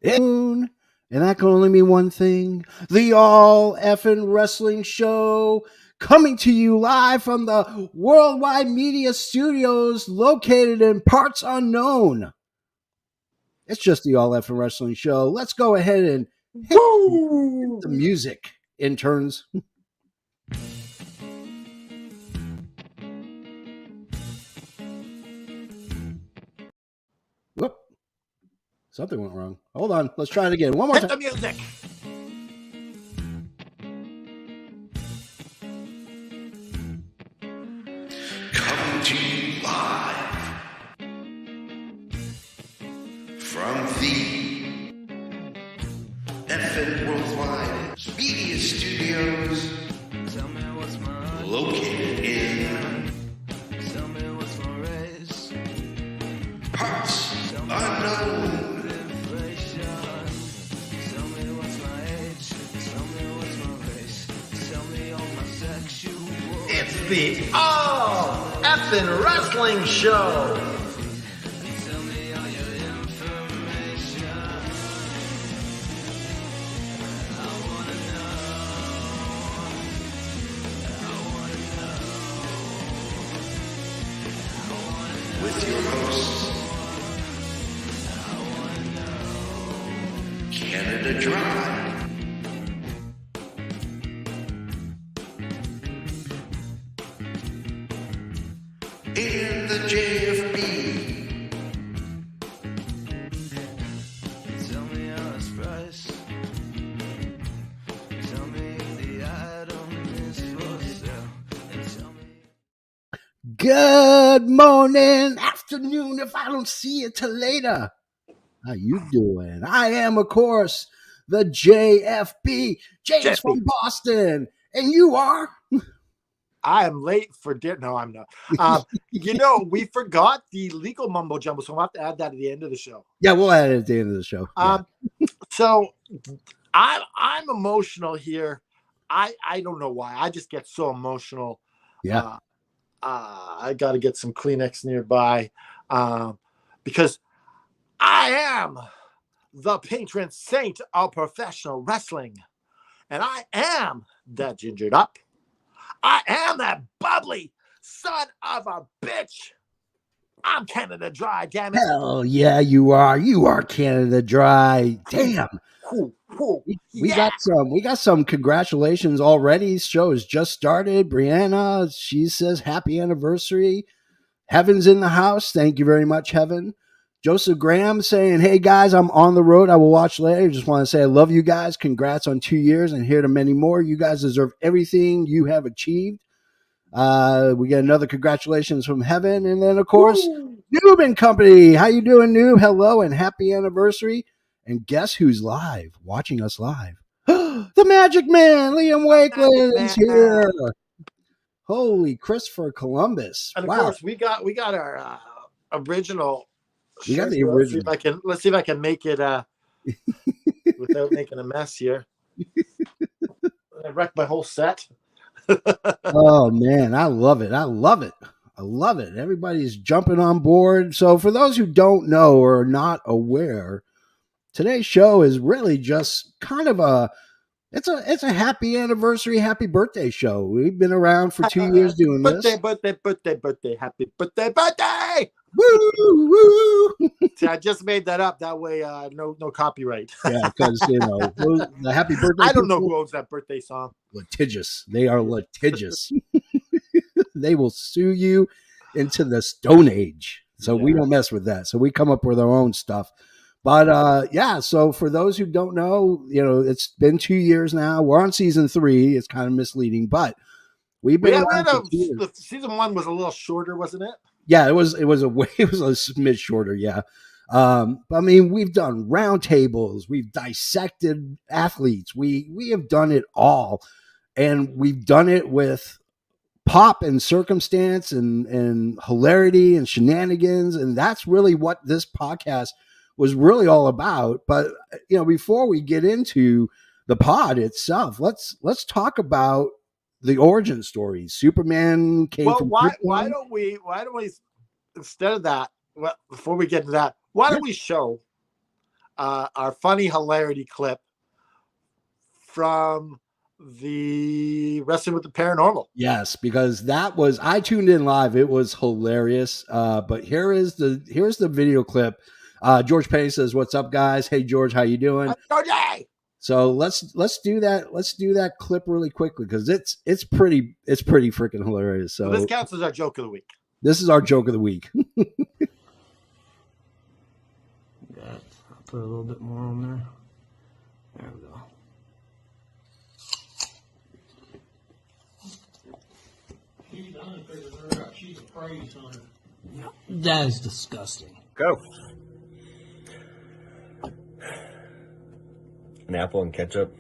And that can only mean one thing. The All Effin' Wrestling Show, coming to you live from the Worldwide Media Studios located in parts unknown. It's just the All Effin' Wrestling Show. Let's go ahead and hit the music, interns. Whoop. Something went wrong. Hold on. Let's try it again. One more time. Hit the music. Coming to you live from the FN Worldwide Media Studios, located in parts unknown. It's the All Effin' Wrestling Show. With your hosts, Canada Dry and the JFB. Tell me how it's priced. Tell me if the item is for sale. And tell me. Good morning, afternoon, if I don't see you till later. How you doing? I am, of course, the JFB. James from Boston. And you are? I am late for dinner. No, I'm not. We forgot the legal mumbo jumbo, so we'll have to add that at the end of the show. Yeah, we'll add it at the end of the show. So I'm emotional here. I don't know why. I just get so emotional. Yeah. I got to get some Kleenex nearby because I am the patron saint of professional wrestling, and I am that gingered up. I am that bubbly son of a bitch. I'm Canada Dry, damn it. Hell yeah, you are. You are Canada Dry. Damn. We got some congratulations already. Show has just started. Brianna, she says happy anniversary. Heaven's in the house. Thank you very much, Heaven. Joseph Graham saying, hey guys, I'm on the road. I will watch later. Just want to say I love you guys. Congrats on 2 years and here to many more. You guys deserve everything you have achieved. We get another congratulations from Heaven. And then, of course, Noob and Company. How you doing, Noob? Hello and happy anniversary. And guess who's live, watching us live? The Magic Man, Liam Wakeland is here. Holy Christopher Columbus. And of course, we got our original. We got the original. Let's see if I can make it without making a mess here. I wrecked my whole set. Oh man, I love it. I love it. I love it. Everybody's jumping on board. So for those who don't know or are not aware, today's show is really just kind of it's a happy anniversary, happy birthday show. We've been around for 2 years doing this. Birthday, happy birthday. Woo, woo. See, I just made that up. That way, no copyright. Yeah, because the happy birthday. I don't know who owns that birthday song. Litigious. They are litigious. They will sue you into the Stone Age. So we don't mess with that. So we come up with our own stuff. But so for those who don't know, it's been 2 years now. We're on season 3. It's kind of misleading, but we've been season 1 was a little shorter, wasn't it? Yeah, it was a smidge shorter, yeah. I mean, we've done roundtables, we've dissected athletes, we have done it all, and we've done it with pop and circumstance and hilarity and shenanigans, and that's really what this podcast was really all about. But before we get into the pod itself, let's talk about the origin story. Superman came from why don't we instead of that, before we get to that, why don't we show our funny hilarity clip from the Wrestling with the Paranormal. Yes, because I tuned in live. It was hilarious. But here's the video clip. George Payne says, "What's up, guys? Hey, George, how you doing?" Yay! So let's do that. Let's do that clip really quickly because it's pretty freaking hilarious. So So this counts as our joke of the week. this is our joke of the week. I'll put a little bit more on there. There we go. She's a praise hunter. That is disgusting. Go. An apple and ketchup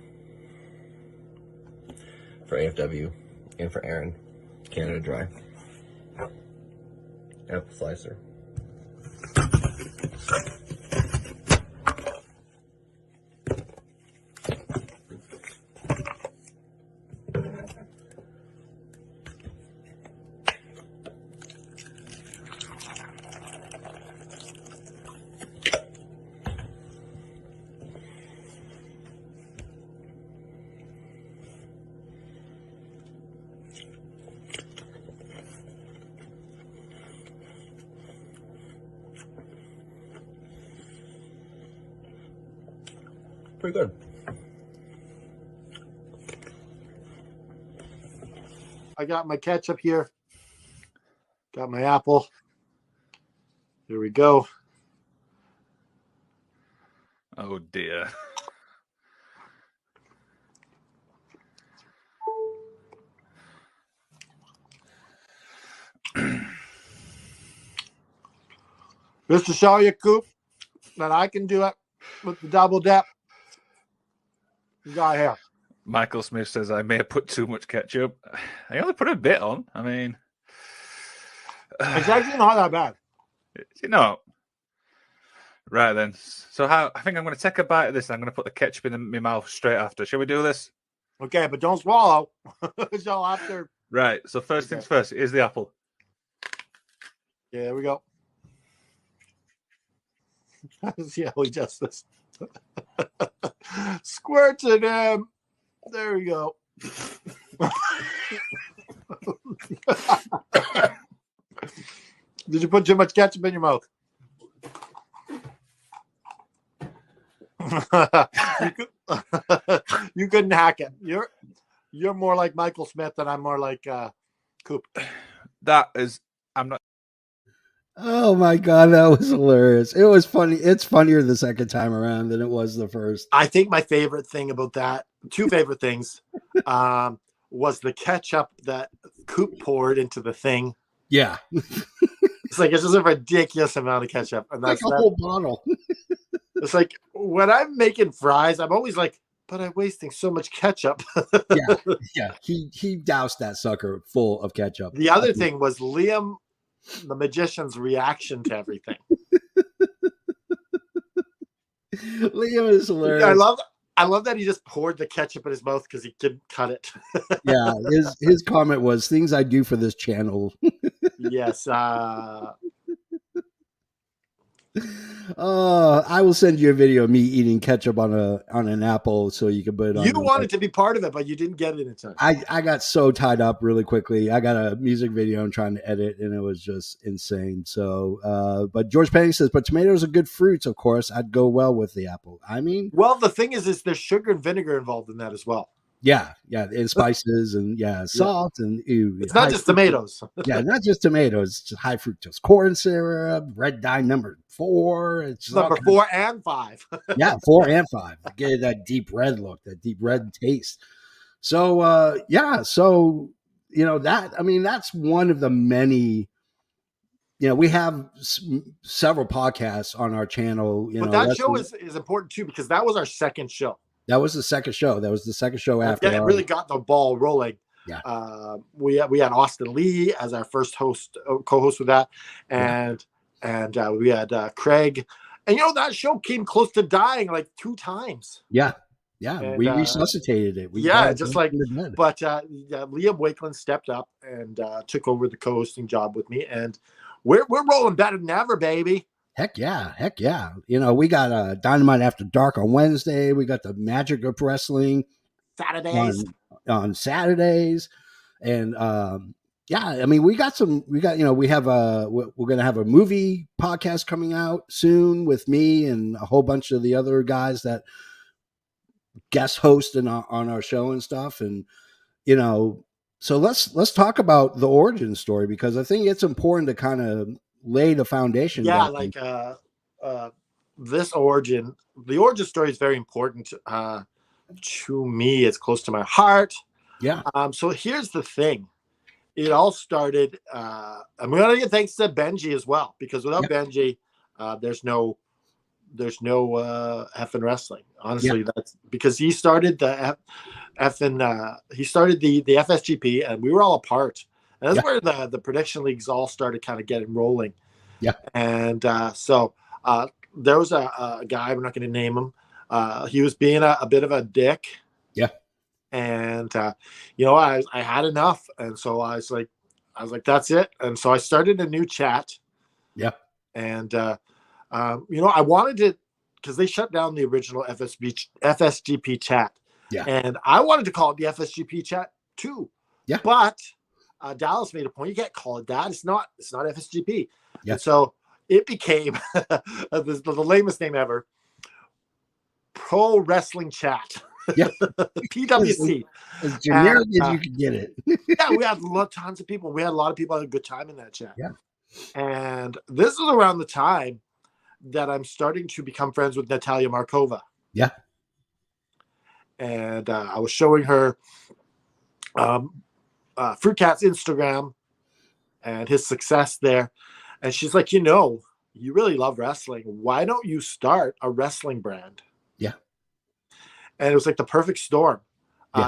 for AFW and for Aaron. Canada Dry. Apple slicer. Pretty good. I got my ketchup here. Got my apple. Here we go. Oh dear. Just to show you, Coop, that I can do it with the double dip. You got here. Michael Smith says I may have put too much ketchup. I only put a bit on. I mean, It's actually not that bad. you know. Right then. So I think I'm going to take a bite of this. And I'm going to put the ketchup in my mouth straight after. Shall we do this? Okay, but don't swallow. So after. Right. So first things first. Here's the apple. Yeah, here we go. See how he does this. Squirts it in. There we go. Did you put too much ketchup in your mouth? You couldn't hack it. You're more like Michael Smith, and I'm more like Coop. That is. I'm not. Oh my god, that was hilarious. It was funny. It's funnier the second time around than it was the first. I think my favorite thing about that, two favorite things, was the ketchup that Coop poured into the thing. Yeah, It's like it's just a ridiculous amount of ketchup, and like that's a whole bottle. It's like when I'm making fries, I'm always like, but I'm wasting so much ketchup. Yeah. He doused that sucker full of ketchup. The other thing was Liam, the magician's reaction to everything. Liam is hilarious. I love that he just poured the ketchup in his mouth because he couldn't cut it. Yeah, his comment was things I do for this channel. Yes. I will send you a video of me eating ketchup on an apple so you can put it on. You wanted to be part of it, but you didn't get it in time. I got so tied up really quickly. I got a music video I'm trying to edit, and it was just insane. So, but George Penny says, but tomatoes are good fruits, of course. I'd go well with the apple. I mean, Well, the thing is there's sugar and vinegar involved in that as well. yeah, and spices and salt and It's not just tomatoes. Yeah, not just tomatoes. It's just high fructose corn syrup, red dye number 4. It's just Number 4 and 5. yeah, 4 and 5. Get that deep red look, that deep red taste. So so that's one of the many. We have several podcasts on our channel. But that show is important too because that was our second show. That was the second show. That was the second show after. Yeah, it really got the ball rolling. Yeah. We had Austin Lee as our first co-host with that, and we had Craig, and that show came close to dying like 2 times. Yeah, And, we resuscitated it. But Liam Wakeland stepped up and took over the co-hosting job with me, and we're rolling better than ever, baby. Heck yeah. Heck yeah. You know, we got Dynamite After Dark on Wednesday. We got the Magic of Wrestling Saturdays. on Saturdays. And yeah, I mean, we got, you know, we're going to have a movie podcast coming out soon with me and a whole bunch of the other guys that guest host on our show and stuff. And, you know, so let's talk about the origin story, because I think it's important to kind of lay the foundation Yeah, down. like the origin story is very important to me. It's close to my heart. Yeah. So here's the thing. It all started, and we're gonna give thanks to Benji as well, because without Benji, there's no effing wrestling. Honestly, that's because he started the he started the FSGP, and we were all a part. And that's where the prediction leagues all started kind of getting rolling. Yeah. And so there was a guy, I'm not going to name him. He was being a bit of a dick. Yeah. And you know, I had enough, and so I was like, that's it. And so I started a new chat. Yeah. And you know, I wanted to, because they shut down the original FSGP chat. Yeah. And I wanted to call it the FSGP chat too. Yeah. But Dallas made a point. You can't call it that. It's not FSGP. Yeah. And so it became the lamest name ever. Pro Wrestling Chat. Yeah. PWC. As generic as you could get it. Yeah, we had tons of people. We had a lot of people had a good time in that chat. Yeah. And this is around the time that I'm starting to become friends with Natalia Markova. Yeah. And I was showing her Fruit Cat's Instagram and his success there. And she's like, you know, you really love wrestling. Why don't you start a wrestling brand? Yeah. And it was like the perfect storm.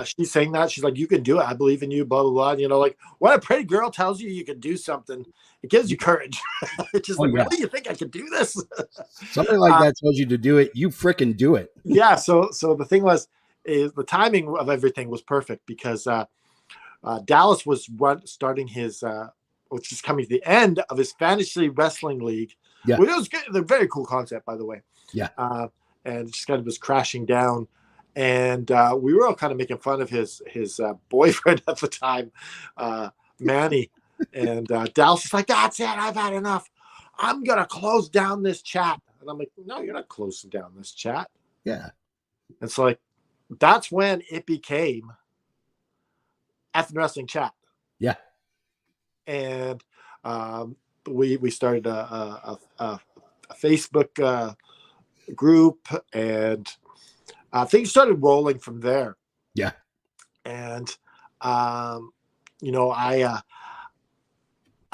She's saying that. She's like, you can do it. I believe in you, blah, blah, blah. And, you know, like when a pretty girl tells you you can do something, it gives you courage. It's just really? You think I can do this? Something like that tells you to do it. You fricking do it. Yeah. So the thing is the timing of everything was perfect, because Dallas was starting his, which is coming to the end of his fantasy wrestling league. Yeah. Which was good. A very cool concept, by the way. Yeah. And just kind of was crashing down. And we were all kind of making fun of his boyfriend at the time, Manny. And Dallas is like, that's it. I've had enough. I'm going to close down this chat. And I'm like, no, you're not closing down this chat. Yeah. It's like, that's when it became Effing Wrestling Chat. Yeah. And we started a Facebook group, and things started rolling from there. Yeah. And you know, I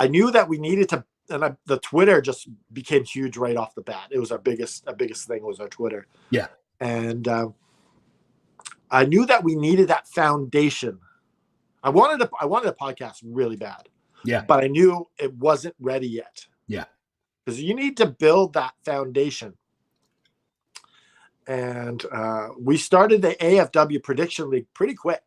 knew that we needed to, and the Twitter just became huge right off the bat. It was our biggest thing was our Twitter. Yeah. And I knew that we needed that foundation. I wanted a podcast really bad. Yeah. But I knew it wasn't ready yet. Yeah. Because you need to build that foundation. And we started the AFW Prediction League pretty quick.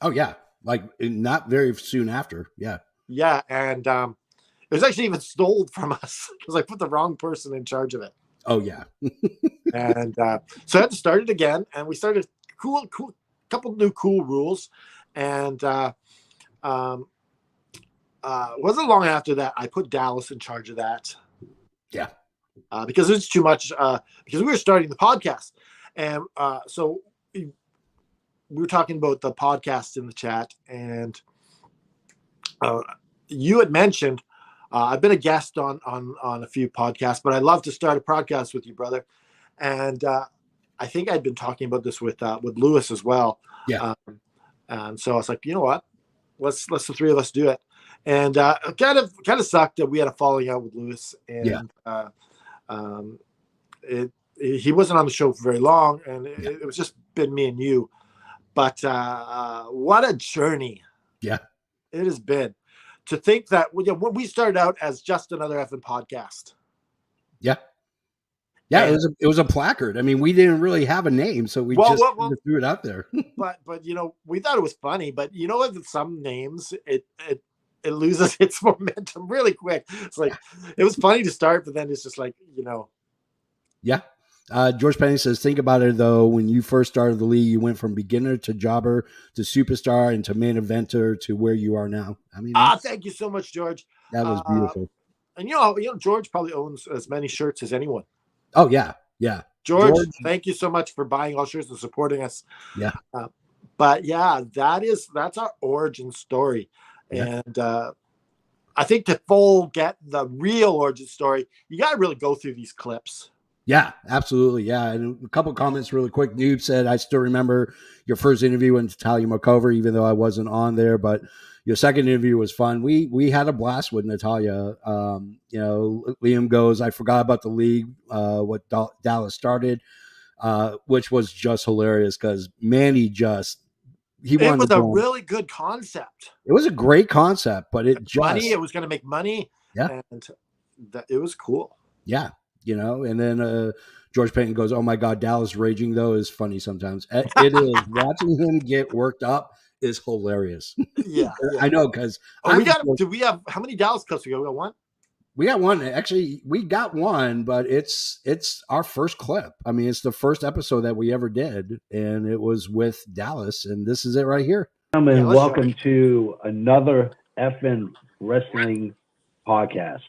Oh, yeah. Like not very soon after. Yeah. Yeah. And it was actually even stolen from us because I put the wrong person in charge of it. Oh, yeah. And so I had to start it again. And we started cool, couple new cool rules. And wasn't long after that, I put Dallas in charge of that. Yeah. Because it's too much, because we were starting the podcast. And so we were talking about the podcast in the chat. And you had mentioned, I've been a guest on a few podcasts, but I'd love to start a podcast with you, brother. And I think I'd been talking about this with Lewis as well. Yeah. And so I was like, you know what? Let's the three of us do it. And it kind of sucked that we had a falling out with Lewis. And he wasn't on the show for very long, and it was just been me and you. But what a journey! Yeah, it has been. To think that when we started out as just another effing podcast. Yeah. Yeah, it was a placard. I mean, we didn't really have a name, so we just threw it out there. but you know, we thought it was funny. But you know, with some names, it it loses its momentum really quick. It's like it was funny to start, but then it's just like, Yeah. George Penny says, think about it though. When you first started the league, you went from beginner to jobber to superstar and to main eventer to where you are now. I mean, thank you so much, George. that was beautiful. And George probably owns as many shirts as anyone. Oh yeah, yeah. George, thank you so much for buying all shirts and supporting us. Yeah. But yeah, that's our origin story. Yeah. And I think to get the real origin story, you got to really go through these clips. Yeah, absolutely. Yeah. And a couple of comments really quick. Noob said, I still remember your first interview with Natalia Markova, even though I wasn't on there, but your second interview was fun. We had a blast with Natalia. Liam goes, I forgot about the league, what Dallas started, which was just hilarious because Manny it was a really good concept. It was a great concept, but it was going to make money. Yeah. And it was cool. Yeah. And then George Payton goes, oh my God, Dallas raging though is funny sometimes. It is. Watching him get worked up is hilarious. Yeah. I know, because do we have how many Dallas clips we got? We got one? We got one. Actually, we got one, but it's our first clip. I mean, it's the first episode that we ever did, and it was with Dallas, and this is it right here. And welcome to another FN Wrestling podcast.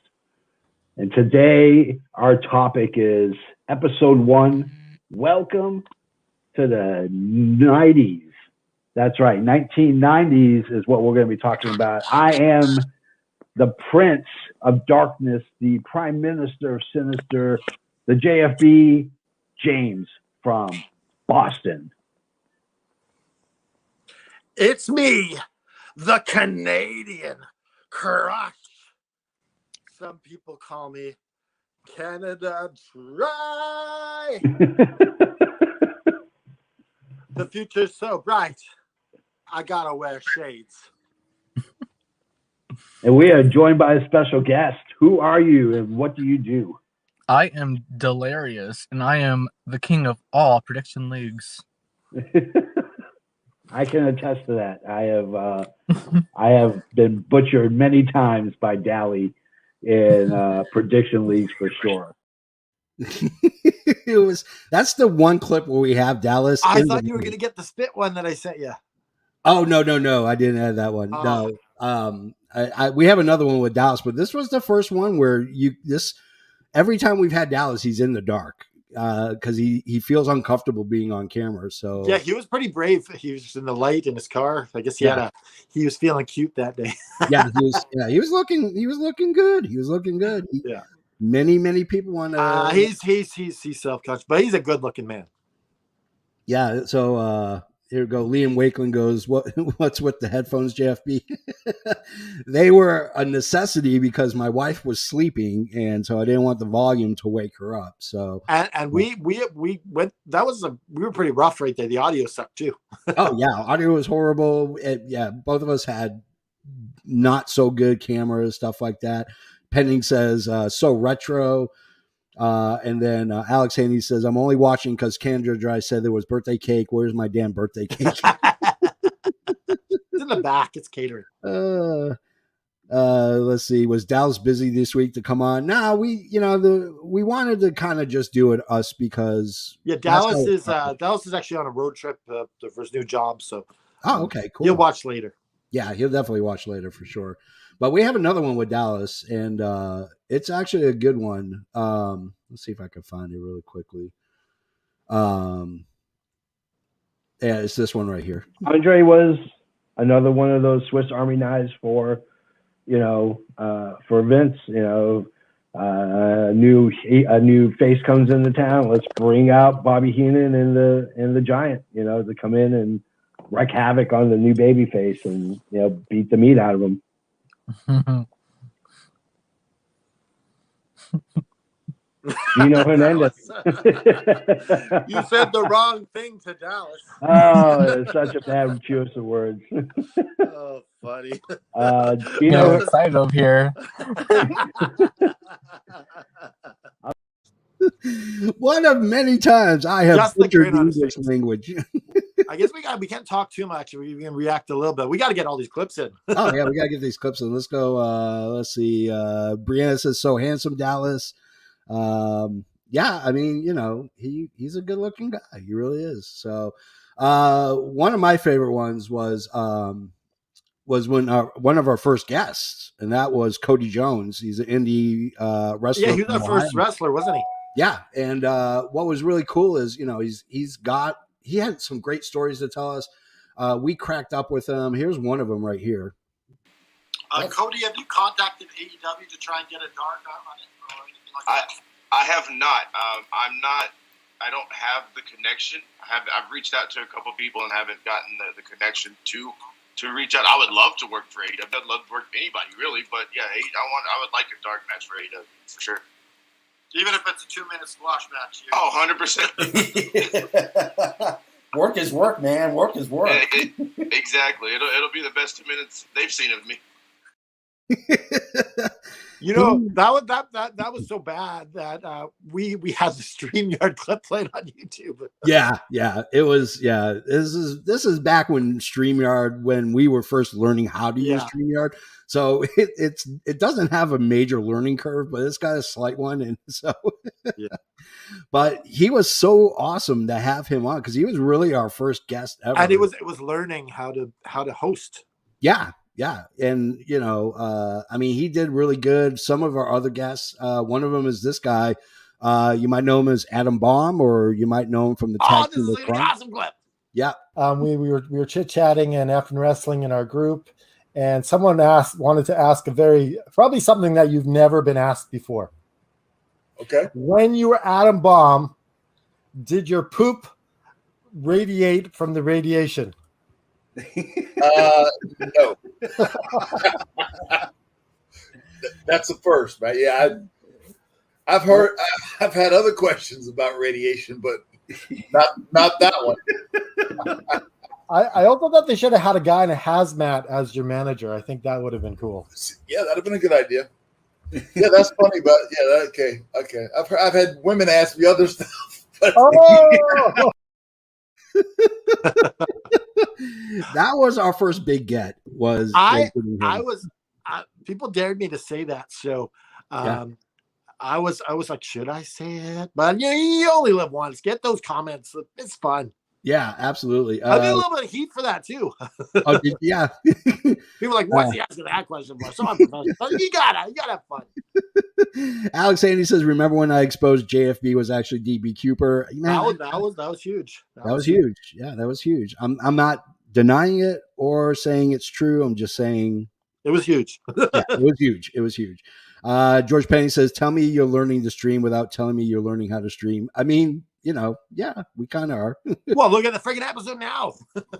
And today our topic is episode 1. Welcome to the 90s. That's right. 1990s is what we're going to be talking about. I am the Prince of Darkness, the Prime Minister of Sinister, the JFB, James from Boston. It's me, the Canadian Crush. Some people call me Canada Dry. The future's so bright, I gotta wear shades. And we are joined by a special guest. Who are you and what do you do? I am Delirious, and I am the king of all prediction leagues. I can attest to that. I have been butchered many times by Dally in prediction leagues for sure. That's the one clip where we have Dallas. I thought you were going to get the spit one that I sent you. Oh no! I didn't have that one. No. We have another one with Dallas, but this was the first one where every time we've had Dallas, he's in the dark because he feels uncomfortable being on camera. So yeah, he was pretty brave. He was just in the light in his car. I guess he was feeling cute that day. he was looking good. He was looking good. Many people want to. He's self-conscious, but he's a good-looking man. Yeah. So here we go. Liam Wakeland goes, what's with the headphones, JFB? They were a necessity because my wife was sleeping, and so I didn't want the volume to wake her up. So and we went. We were pretty rough right there. The audio sucked too. Oh yeah, audio was horrible. Both of us had not so good cameras, stuff like that. Pending says so retro. And then Alex Haney says, I'm only watching because Canada Dry said there was birthday cake. Where's my damn birthday cake? It's in the back. It's catering. Let's see. Was Dallas busy this week to come on? No, we wanted to kind of just do it us because Dallas is actually on a road trip for his new job. So okay, cool. He'll watch later. Yeah, he'll definitely watch later for sure. But we have another one with Dallas, and it's actually a good one. Let's see if I can find it really quickly. It's this one right here. Andre was another one of those Swiss Army knives for Vince. A new face comes into town. Let's bring out Bobby Heenan and the Giant. To come in and wreak havoc on the new baby face and beat the meat out of him. Hernandez. You said the wrong thing to Dallas. Oh, it's such a bad choice of words. Oh, funny. Excited over here. One of many times I have butchered English language. I guess we can't talk too much. We can react a little bit. We got to get all these clips in. Oh yeah, we gotta get these clips in. Let's go. Let's see. Brianna says, "So handsome, Dallas." Yeah, I mean, he's a good looking guy. He really is. So, one of my favorite ones was when one of our first guests, and that was Cody Jones. He's an indie wrestler. Yeah, he was our first wrestler, wasn't he? Yeah, and what was really cool is he had some great stories to tell us. We cracked up with him. Here's one of them right here. Cody, have you contacted AEW to try and get a dark on it or anything like that? I have not. I don't have the connection. I've reached out to a couple people and haven't gotten the connection to reach out. I would love to work for AEW. I'd love to work for anybody really, but yeah, I would like a dark match for AEW for sure. Even if it's a 2-minute squash match. Oh, 100%. Work is work, man. Work is work. Yeah, exactly. It'll be the best 2 minutes they've seen of me. That was so bad that we had the StreamYard clip played on YouTube. Yeah, it was. Yeah, this is back when when we were first learning how to use StreamYard. So it doesn't have a major learning curve, but it's got a slight one, and so yeah. But he was so awesome to have him on because he was really our first guest ever, and it was learning how to host. Yeah. And, I mean, he did really good. Some of our other guests, one of them is this guy. You might know him as Adam Baum, or you might know him from the tag team. This is an awesome clip. Yeah. We were chit-chatting and effing wrestling in our group, and someone wanted to ask probably something that you've never been asked before. Okay. When you were Adam Baum, did your poop radiate from the radiation? No. That's the first, right? Yeah, I've had other questions about radiation, but not that one. I also thought they should have had a guy in a hazmat as your manager. I think that would have been cool. Yeah, that'd have been a good idea. Yeah, that's funny, but yeah, okay. I've had women ask me other stuff. But that was our first big get. People dared me to say that, so I was like, should I say it? But you only live once. Get those comments. It's fun. Yeah, absolutely. I did a little bit of heat for that too. Yeah. People are like, what's he asking that question for? So unprofessional. You gotta have fun. Alex Andy says, remember when I exposed JFB was actually DB Cooper? Man, that was huge. That was huge. Yeah, that was huge. I'm not denying it or saying it's true. I'm just saying it was huge. Yeah, it was huge. It was huge. George Penny says, tell me you're learning to stream without telling me you're learning how to stream. I mean, yeah, we kind of are. Well, look at the freaking episode now.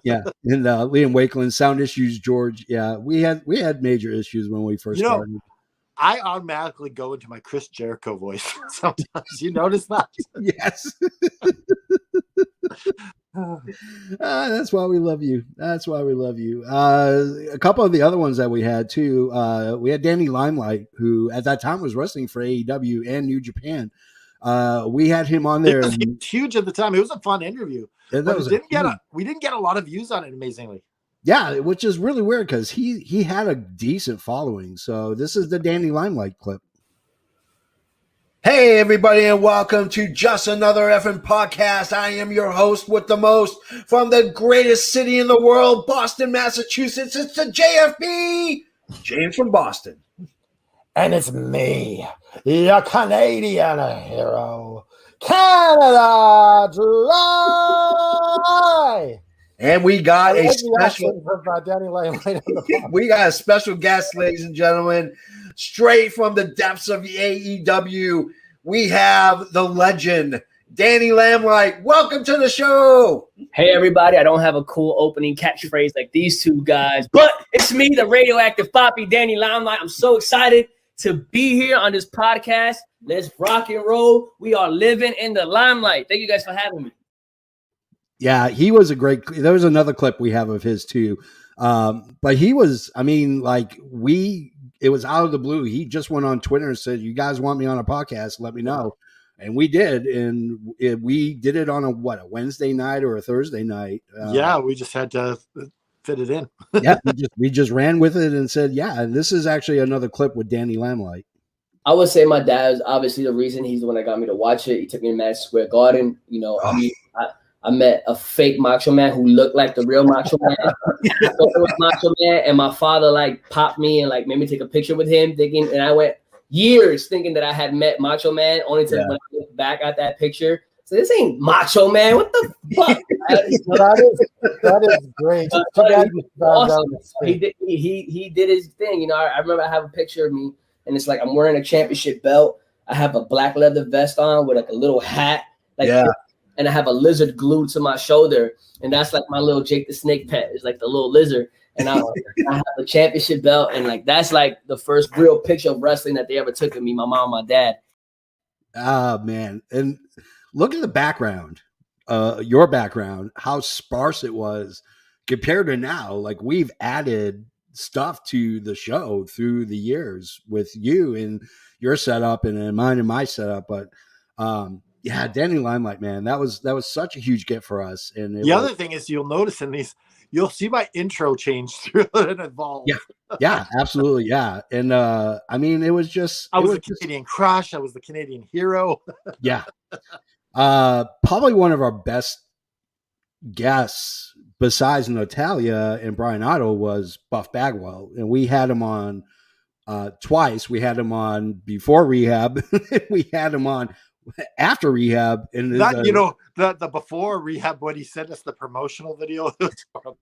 Yeah. And Liam Wakeland, sound issues, George. Yeah, we had major issues when we first started. I automatically go into my Chris Jericho voice sometimes. You notice that? Yes. That's why we love you. That's why we love you. A couple of the other ones that we had too. We had Danny Limelight, who at that time was wrestling for AEW and New Japan. We had him on there. It was huge at the time. It was a fun interview. We didn't get a lot of views on it, amazingly. Yeah, which is really weird because he had a decent following. So this is the Danny Limelight clip. Hey, everybody, and welcome to Just Another Effing Podcast. I am your host with the most from the greatest city in the world, Boston, Massachusetts. It's the JFB, James from Boston. And it's me, your Canadian hero, Canada Dry. And we got a special guest, ladies and gentlemen, straight from the depths of the AEW. We have the legend, Danny Limelight. Welcome to the show. Hey, everybody. I don't have a cool opening catchphrase like these two guys, but it's me, the radioactive Poppy, Danny Limelight. I'm so excited to be here on this podcast. Let's rock and roll. We are living in the limelight. Thank you guys for having me. Yeah, he was a great. There was another clip we have of his too, but he was. I mean, it was out of the blue. He just went on Twitter and said, "You guys want me on a podcast? Let me know." And we did, and we did it on a Wednesday night or a Thursday night. Yeah, we just had to fit it in. Yeah, we just ran with it and said, yeah. And this is actually another clip with Danny Lamlight. I would say my dad is obviously the reason. He's the one that got me to watch it. He took me to Madison Square Garden. You know, I met a fake Macho Man who looked like the real Macho Man. I thought it was Macho Man, and my father like popped me and like made me take a picture with him, thinking, and I went years thinking that I had met Macho Man, only to when I look back at that picture. So this ain't Macho Man. What the fuck? that is great. Awesome. He did his thing. You know, I remember I have a picture of me, and it's like I'm wearing a championship belt. I have a black leather vest on with like a little hat, and I have a lizard glued to my shoulder, and that's like my little Jake the Snake pet. It's like the little lizard, and I have a championship belt, and like that's like the first real picture of wrestling that they ever took of me. My mom, and my dad. Ah, man, and look at the background, your background, how sparse it was compared to now. Like we've added stuff to the show through the years with you and your setup and mine and my setup. But yeah, Danny Limelight, man, that was such a huge get for us. And the other thing is, you'll notice in these, you'll see my intro change through and evolve. Yeah, absolutely, yeah. And I mean, it was just I was the Canadian Crush. I was the Canadian Hero. Yeah. Probably one of our best guests besides Natalia and Brian Otto was Buff Bagwell, and we had him on twice. We had him on before rehab. We had him on after rehab, and that, you know, the before rehab when he sent us the promotional video.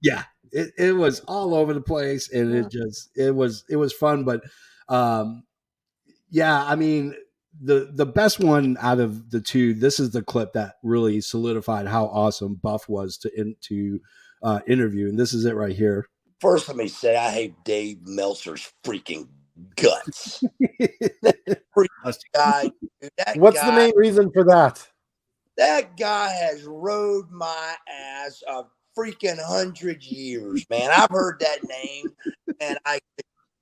Yeah, it was all over the place, and it was fun. But yeah, I mean, the best one out of the two, this is the clip that really solidified how awesome Buff was to interview, and this is it right here. First, let me say I hate Dave Meltzer's freaking guts. Guy, dude, What's the main reason for that? That guy has rode my ass a freaking 100 years, man. I've heard that name, and I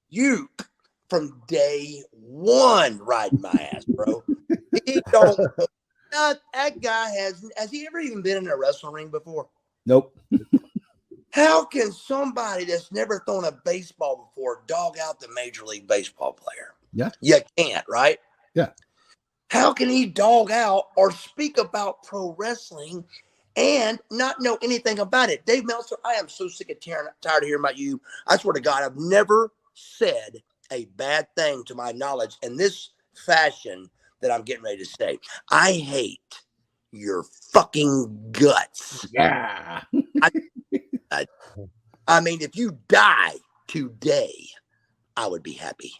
uke from day one riding my ass, bro. He don't. That guy has he ever even been in a wrestling ring before? Nope. How can somebody that's never thrown a baseball before dog out the Major League Baseball player? Yeah. You can't, right? Yeah. How can he dog out or speak about pro wrestling and not know anything about it? Dave Meltzer, I am so sick and tired of hearing about you. I swear to God, I've never said a bad thing to my knowledge in this fashion that I'm getting ready to say. I hate your fucking guts. Yeah. I mean, if you die today, I would be happy.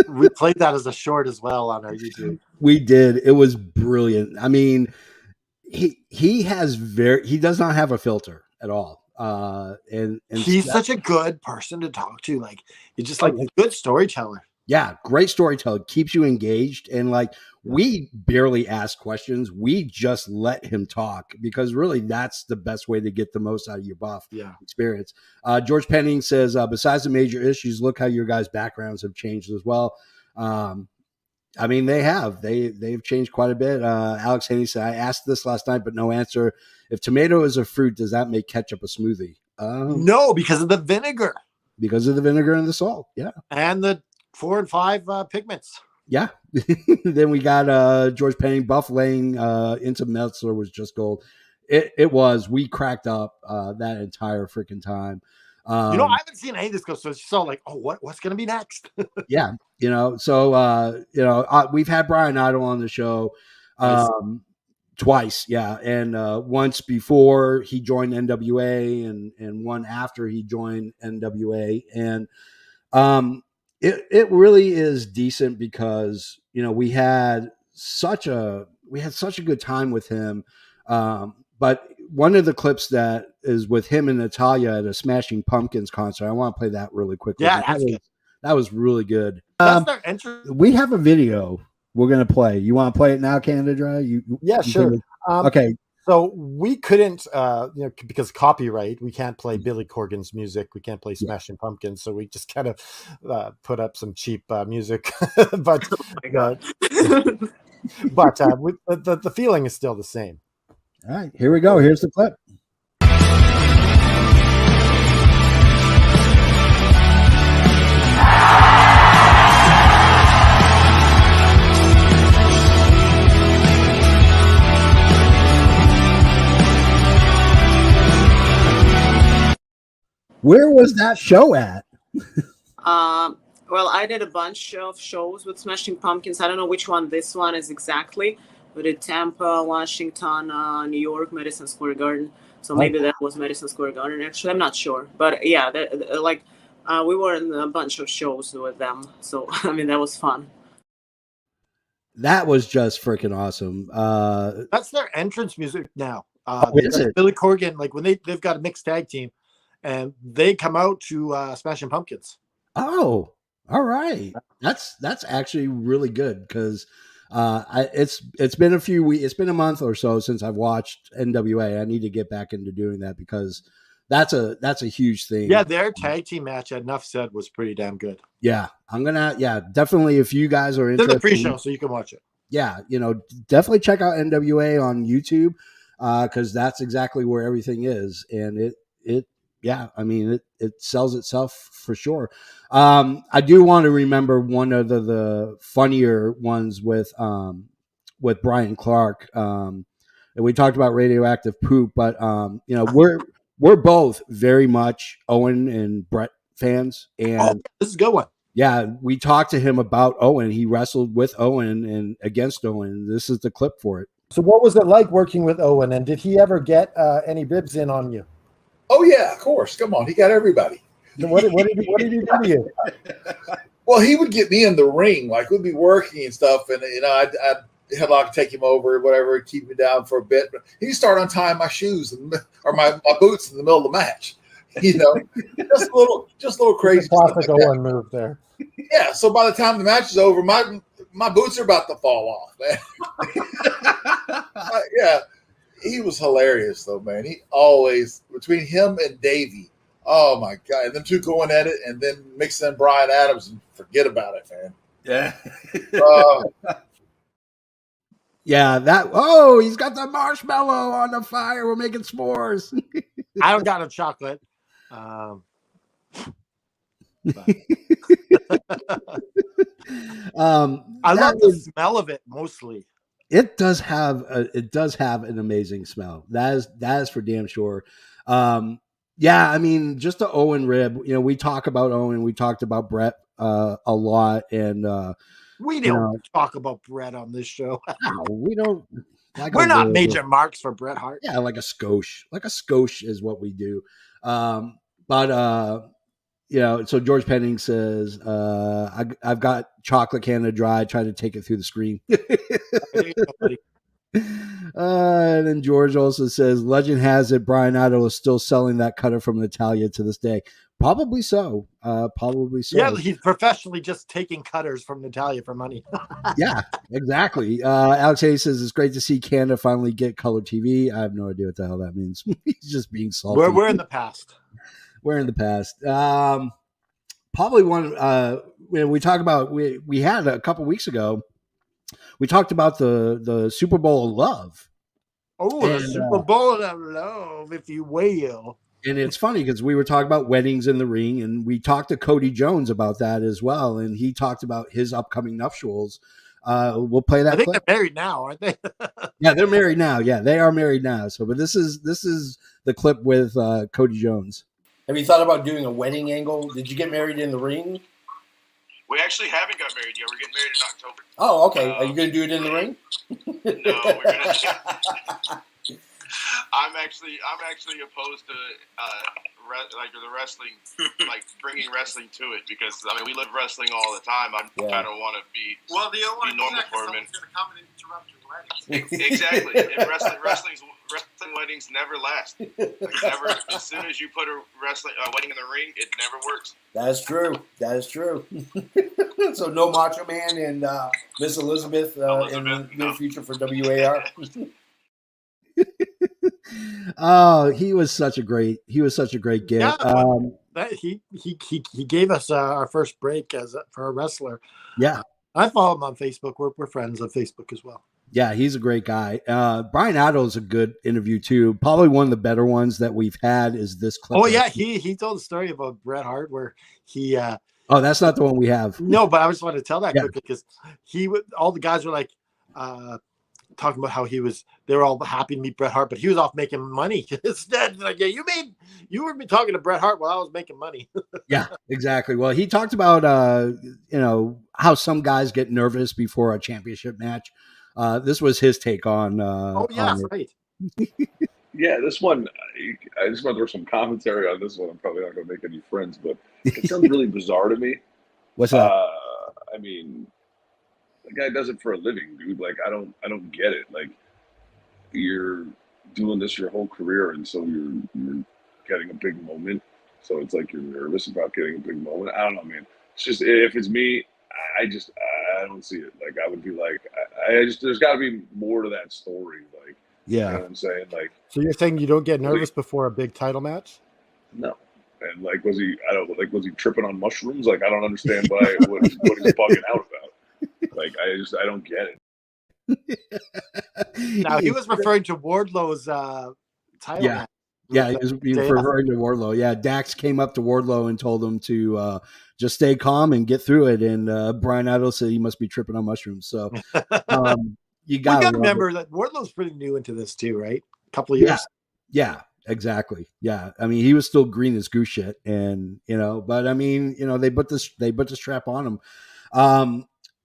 We played that as a short as well on our YouTube. We did. It was brilliant. I mean, he does not have a filter at all. And he's such a good person to talk to. Like, he's just like a good storyteller. Yeah, great storyteller, keeps you engaged, and like we barely ask questions. We just let him talk because really that's the best way to get the most out of your Buff experience. George Penning says, besides the major issues, look how your guys' backgrounds have changed as well. I mean, they've changed quite a bit. Alex Haney said, I asked this last night, but no answer. If tomato is a fruit, does that make ketchup a smoothie? No, because of the vinegar. Because of the vinegar and the salt. Yeah. And the 4 and 5 pigments. Yeah. Then we got George Penning, Buff laying into Meltzer was just gold. It was. We cracked up that entire freaking time. I haven't seen any of this go, so it's just all like, oh, what's going to be next? Yeah. So, we've had Brian Idle on the show twice. Yeah. And once before he joined NWA and one after he joined NWA. And it really is decent because, we had such a good time with him. But one of the clips that is with him and Natalia at a Smashing Pumpkins concert, I want to play that really quickly. Yeah, that was really good. That's their entrance. We have a video we're going to play. You want to play it now, Canada Dry? Yeah, sure. Okay. So we couldn't, because copyright, we can't play Billy Corgan's music. We can't play Smashing Pumpkins. So we just kind of put up some cheap music. But the feeling is still the same. All right, here we go. Here's the clip. Where was that show at? Well, I did a bunch of shows with Smashing Pumpkins. I don't know which one this one is exactly. We did Tampa, Washington, New York, Madison Square Garden. So maybe that was Madison Square Garden. Actually, I'm not sure. But yeah, we were in a bunch of shows with them. So, I mean, that was fun. That was just freaking awesome. That's their entrance music now. Is it? Billy Corgan, like when they've got a mixed tag team, and they come out to Smashing Pumpkins. Oh, all right. That's actually really good because it's been a few weeks. It's been a month or so since I've watched NWA. I need to get back into doing that because that's a huge thing. Yeah, their tag team match at Enough Said was pretty damn good. Yeah, definitely. If you guys are It's interested, the pre-show, so you can watch it. Yeah, definitely check out NWA on YouTube because that's exactly where everything is, and it sells itself for sure. I do want to remember one of the funnier ones with Brian Clark. And we talked about radioactive poop, but we're both very much Owen and Brett fans, and this is a good one. Yeah, we talked to him about Owen. He wrestled with Owen and against Owen. This is the clip for it. So what was it like working with Owen, and did he ever get any ribs in on you? Oh yeah, of course. Come on, he got everybody. What did he do to you? Well, he would get me in the ring, like we'd be working and stuff, and I'd headlock, take him over, whatever, keep me down for a bit. But he'd start untying my shoes or my boots in the middle of the match. Just a little crazy. Classic Owen move there. Yeah. So by the time the match is over, my boots are about to fall off, man. Yeah. He was hilarious though, man. He always, between him and Davey, oh my God, and them two going at it, and then mix in Brian Adams and forget about it, man. Yeah. Yeah, he's got the marshmallow on the fire. We're making s'mores. I don't got no chocolate. I love the smell of it mostly. It does have an amazing smell. That is for damn sure. Yeah, I mean, just the Owen rib. We talk about Owen. We talked about Brett a lot, and we don't talk about Brett on this show. No, we don't. We're not major marks for Bret Hart. Yeah, like a skosh. Like a skosh is what we do. So George Penning says, I've got chocolate Canada Dry. Try to take it through the screen. And then George also says, legend has it Brian Idol is still selling that cutter from Natalia to this day. Probably so. Yeah, he's professionally just taking cutters from Natalia for money. Yeah, exactly. Alex Hayes says it's great to see Canada finally get color TV. I have no idea what the hell that means. He's just being salty. We're in the past. We're in the past. Probably one when we talk about we had a couple weeks ago. We talked about the Super Bowl of Love. Oh, the Super Bowl of Love, if you will. And it's funny because we were talking about weddings in the ring, and we talked to Cody Jones about that as well, and he talked about his upcoming nuptials. We'll play that. I think clip. they're married now, aren't they? Yeah, they're married now. Yeah, they are married now. So, but this is the clip with Cody Jones. Have you thought about doing a wedding angle? Did you get married in the ring? We actually haven't got married yet. We're getting married in October. Oh, okay. Are you going to do it in the ring? No, we're gonna. I'm actually opposed to the wrestling, like bringing wrestling to it, because I mean we live wrestling all the time. I don't want to be you don't want to normal for someone's going to come and interrupt your wedding. Exactly. And wrestling weddings never last. Never. As soon as you put a wedding in the ring, it never works. That is true. So no Macho Man and Miss Elizabeth in the near future for WAR. Oh, he was such a great get. Yeah, but he gave us our first break for a wrestler. Yeah. I follow him on Facebook. We're friends on Facebook as well. Yeah, he's a great guy. Brian Addo's a good interview too. Probably one of the better ones that we've had is this clip. Oh yeah, he told a story about Bret Hart where he. Oh, that's not the one we have. No, but I just wanted to tell that Yeah. quickly because all the guys were like talking about how they were all happy to meet Bret Hart, but he was off making money instead. Like, yeah, you were talking to Bret Hart while I was making money. Yeah, exactly. Well, he talked about how some guys get nervous before a championship match. This was his take on. Right. Yeah, this one, I just want to throw some commentary on this one. I'm probably not going to make any friends, but it sounds really bizarre to me. What's that? I mean, the guy does it for a living, dude. Like, I don't get it. Like, you're doing this your whole career, and so you're getting a big moment. So it's like you're nervous about getting a big moment. I don't know, man. It's just, if it's me, I don't see it. Like, I would be like, there's got to be more to that story. Like, yeah, you know what I'm saying? Like, So you're saying you don't get nervous before a big title match? no. And like, was he tripping on mushrooms? Like, I don't understand what he's bugging out about. Like, I don't get it. Now he was referring to Wardlow's title match. Yeah, he was referring to Wardlow. Yeah, Dax came up to Wardlow and told him to just stay calm and get through it. And Brian Idol said he must be tripping on mushrooms. So you got to remember that Wardlow's pretty new into this too, right? A couple of years. Yeah, exactly. Yeah, I mean, he was still green as goose shit, and but I mean, they put the strap on him.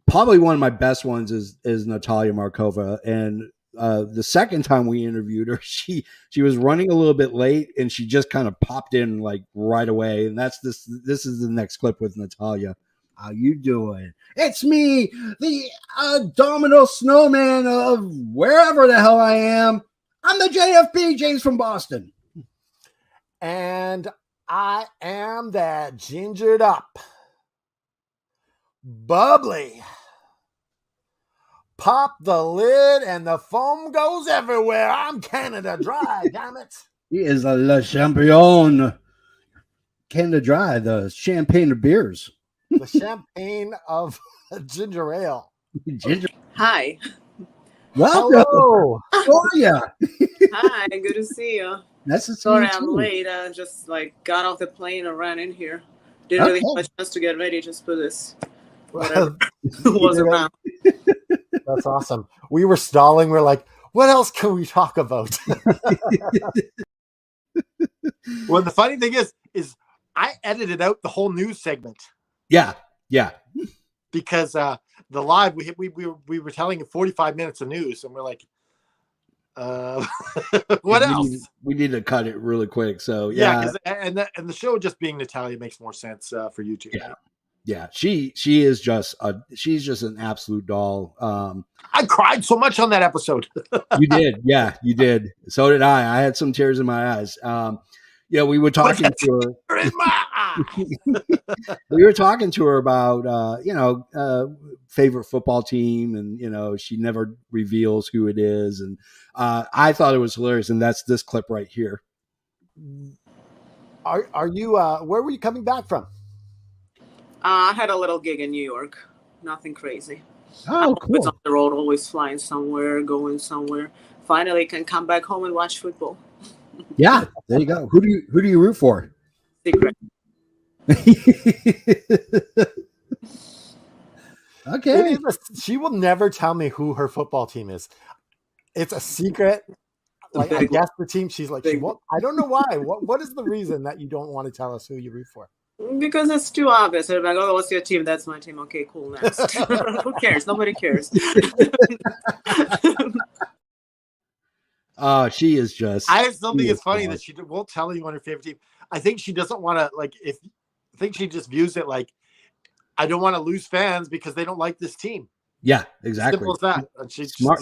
Probably one of my best ones is Natalia Markova, and the second time we interviewed her, she was running a little bit late, and she just kind of popped in like right away, and that's this is the next clip with Natalia. How you doing? It's me, the Domino Snowman of wherever the hell I am. I'm the JFB, James from Boston. And I am that gingered up, bubbly. Pop the lid and the foam goes everywhere. I'm Canada Dry, damn it. He is a Le Champion. Canada Dry, the champagne of beers. The champagne of ginger ale. Hi. Welcome. Hello. How are ya? Hi, good to see you. That's Sorry I'm late. I just got off the plane and ran in here. Didn't really have a chance to get ready just for this. Whatever was around. That's awesome. We were stalling. We're like, what else can we talk about? Well, the funny thing is I edited out the whole news segment. Yeah. Because the live we were telling 45 minutes of news, and we're like, what else? We need to cut it really quick. So and the show just being Natalia makes more sense for you two. Yeah, she is just she's just an absolute doll. I cried so much on that episode. You did, yeah, you did. So did I. I had some tears in my eyes. We were talking to her. In my eye. We were talking to her about favorite football team, and she never reveals who it is, and I thought it was hilarious, and that's this clip right here. Are you? Where were you coming back from? I had a little gig in New York. Nothing crazy. Oh, I'm always on the road, always flying somewhere, going somewhere. Finally can come back home and watch football. Yeah, there you go. Who do you root for? Secret. Okay. She will never tell me who her football team is. It's a secret. Like, I guess the team, she's like, she won't, I don't know why. What is the reason that you don't want to tell us who you root for? Because it's too obvious. They're like, oh, what's your team? That's my team. Okay, cool, next. Who cares? Nobody cares. Oh, she is just. I still think it's funny that she won't tell anyone her favorite team. I think she doesn't want to, I think she just views it like, I don't want to lose fans because they don't like this team. Yeah, exactly. Simple as that. And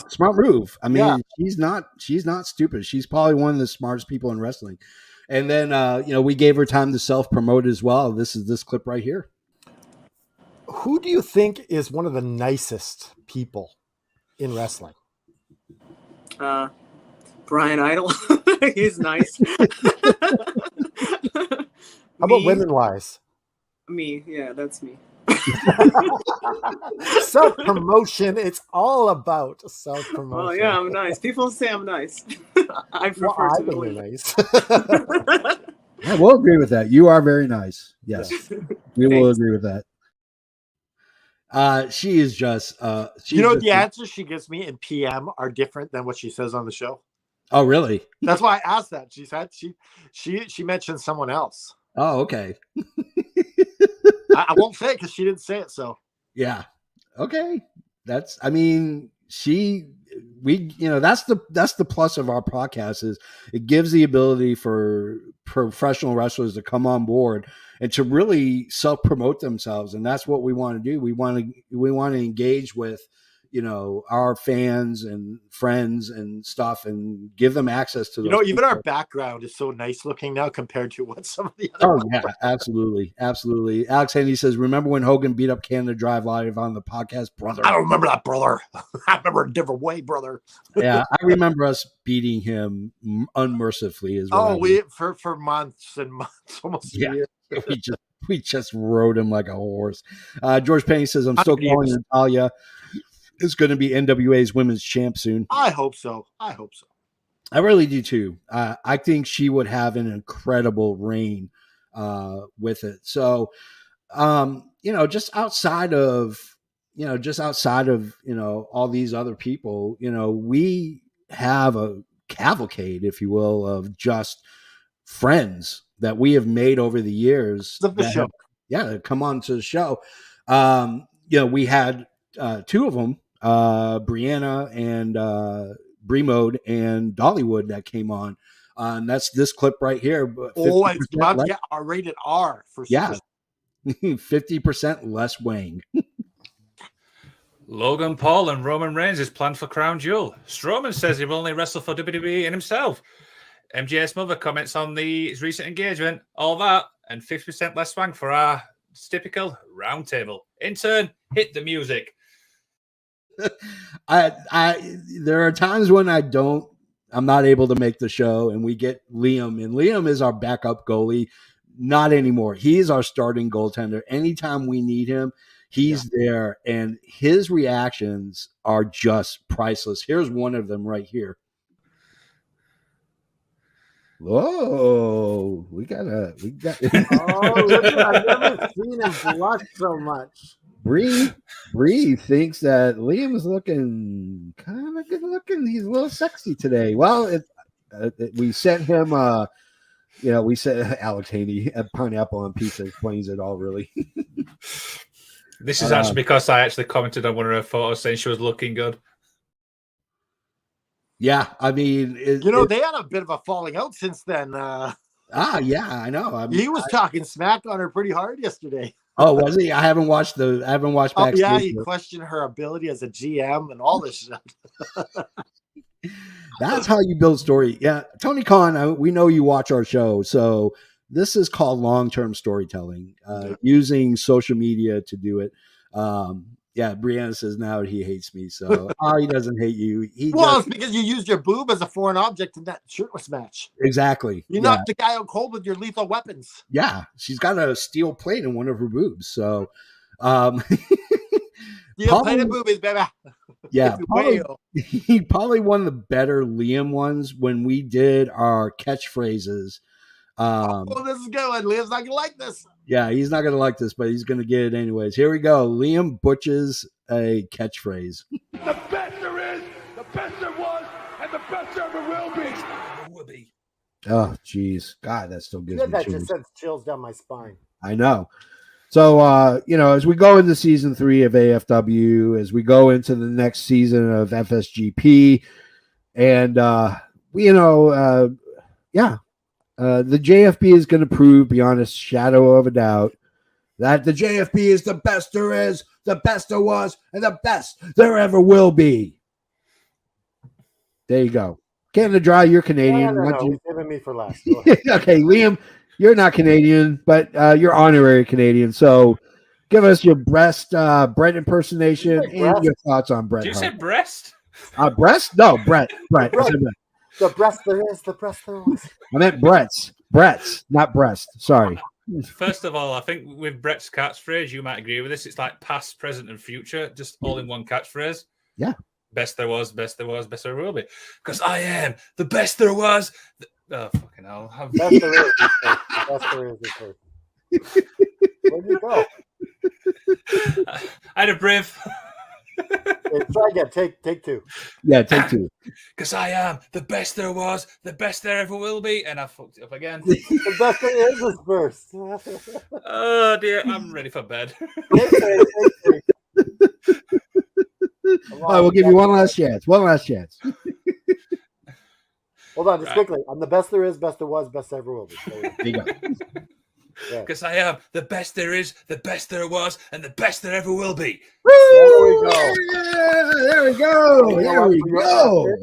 smart move. I mean, she's not stupid. She's probably one of the smartest people in wrestling. And then, we gave her time to self-promote as well. This is this clip right here. Who do you think is one of the nicest people in wrestling? Brian Idol. He's nice. How about women wise? Me, yeah, that's me. Self promotion. It's all about self promotion. Oh yeah, I'm nice. People say I'm nice. I prefer I to think believe you're it. nice. I will agree with that. You are very nice. Yes, we will Thanks. agree with that. She is just. You know, the answers she gives me in PM are different than what she says on the show. Oh, really? That's why I asked that. She said she mentioned someone else. Oh, okay. I won't say it because she didn't say it. So Yeah. Okay. That's. I mean, that's the plus of our podcast is it gives the ability for professional wrestlers to come on board and to really self promote themselves, and that's what we want to do. We want to engage with our fans and friends and stuff, and give them access to those even people. our background is so nice looking now compared to what some of the other. Oh yeah, absolutely. Alex Handy says, "Remember when Hogan beat up Canada Drive live on the podcast, brother?" I don't remember that, brother. I remember a different way, brother. Yeah, I remember us beating him unmercifully. For months and months, almost a Yeah, year. we just rode him like a horse. George Penny says, "I'm still calling Natalia is going to be NWA's women's champ soon." I hope so. I really do too. I think she would have an incredible reign with it. So, just outside of all these other people, we have a cavalcade, if you will, of just friends that we have made over the years. Of the show. Come on to the show. We had two of them, Brianna and Bree Mode and Dollywood, that came on. And that's this clip right here. Oh, it's about to get rated R for yeah. 50% less Wang. Logan Paul and Roman Reigns is planned for Crown Jewel. Strowman says he will only wrestle for WWE and himself. MJ's mother comments on his recent engagement. All that and 50% less swang for our typical roundtable. Intern, hit the music. There are times when I'm not able to make the show, and we get Liam, and Liam is our backup goalie. Not anymore. He's our starting goaltender. Anytime we need him, he's there, and his reactions are just priceless. Here's one of them right here. Whoa, we got. Oh, look at, I've never seen him blush so much. Bree thinks that Liam's looking kind of good looking. He's a little sexy today. Well, we sent him. We said Alex Haney at Pineapple on Pizza explains it all really. This is actually because I actually commented on one of her photos saying she was looking good. Yeah, I mean, they had a bit of a falling out since then. Yeah, I know. He was talking smack on her pretty hard yesterday. Oh, was he? I haven't watched backstage. Oh, yeah, he questioned her ability as a GM and all this stuff. That's how you build story. Yeah, Tony Khan, we know you watch our show, so this is called long-term storytelling, using social media to do it. Brianna says now he hates me, so he doesn't hate you. It's because you used your boob as a foreign object in that shirtless match. Exactly. You knocked the guy out cold with your lethal weapons. Yeah, she's got a steel plate in one of her boobs, so steel plated boobies, baby. Yeah, probably one of the better Liam ones when we did our catchphrases. This is good. Liam's not gonna like this. Yeah, he's not gonna like this, but he's gonna get it anyways. Here we go. Liam butches a catchphrase. The best there is, the best there was, and the best there ever will be. Oh, geez, God, that still gives me That chills. just sends chills down my spine. I know. So, as we go into season 3 of AFW, as we go into the next season of FSGP, and the JFB is going to prove beyond a shadow of a doubt that the JFB is the best there is, the best there was, and the best there ever will be. There you go. Canada Dry, you're Canadian. No, he's saving me for last. Okay, Liam, you're not Canadian, but you're honorary Canadian. So give us your Brett impersonation and your thoughts on Bret Did you Hart. say breast? Breast? No, Brett. I said Brett. The breast there is, the breast there was. I meant Brett's, not breast. Sorry. First of all, I think with Brett's catchphrase, you might agree with this. It's like past, present, and future, just all in one catchphrase. Yeah. Best there was, best there was, best there will be. Because I am the best there was. Oh, fucking hell. Best there is. Best there is. Where'd you go? I had a brief. Try again. Take two. Yeah, take two. Because I am the best there was, the best there ever will be. And I fucked it up again. The best there is first. Oh, dear. I'm ready for bed. All right, we'll give you one last chance. One last chance. Hold on, just quickly. I'm the best there is, best there was, best there ever will be. There you go. Because I am the best there is, the best there was, and the best there ever will be. There we go. Yeah, there we go. There we go.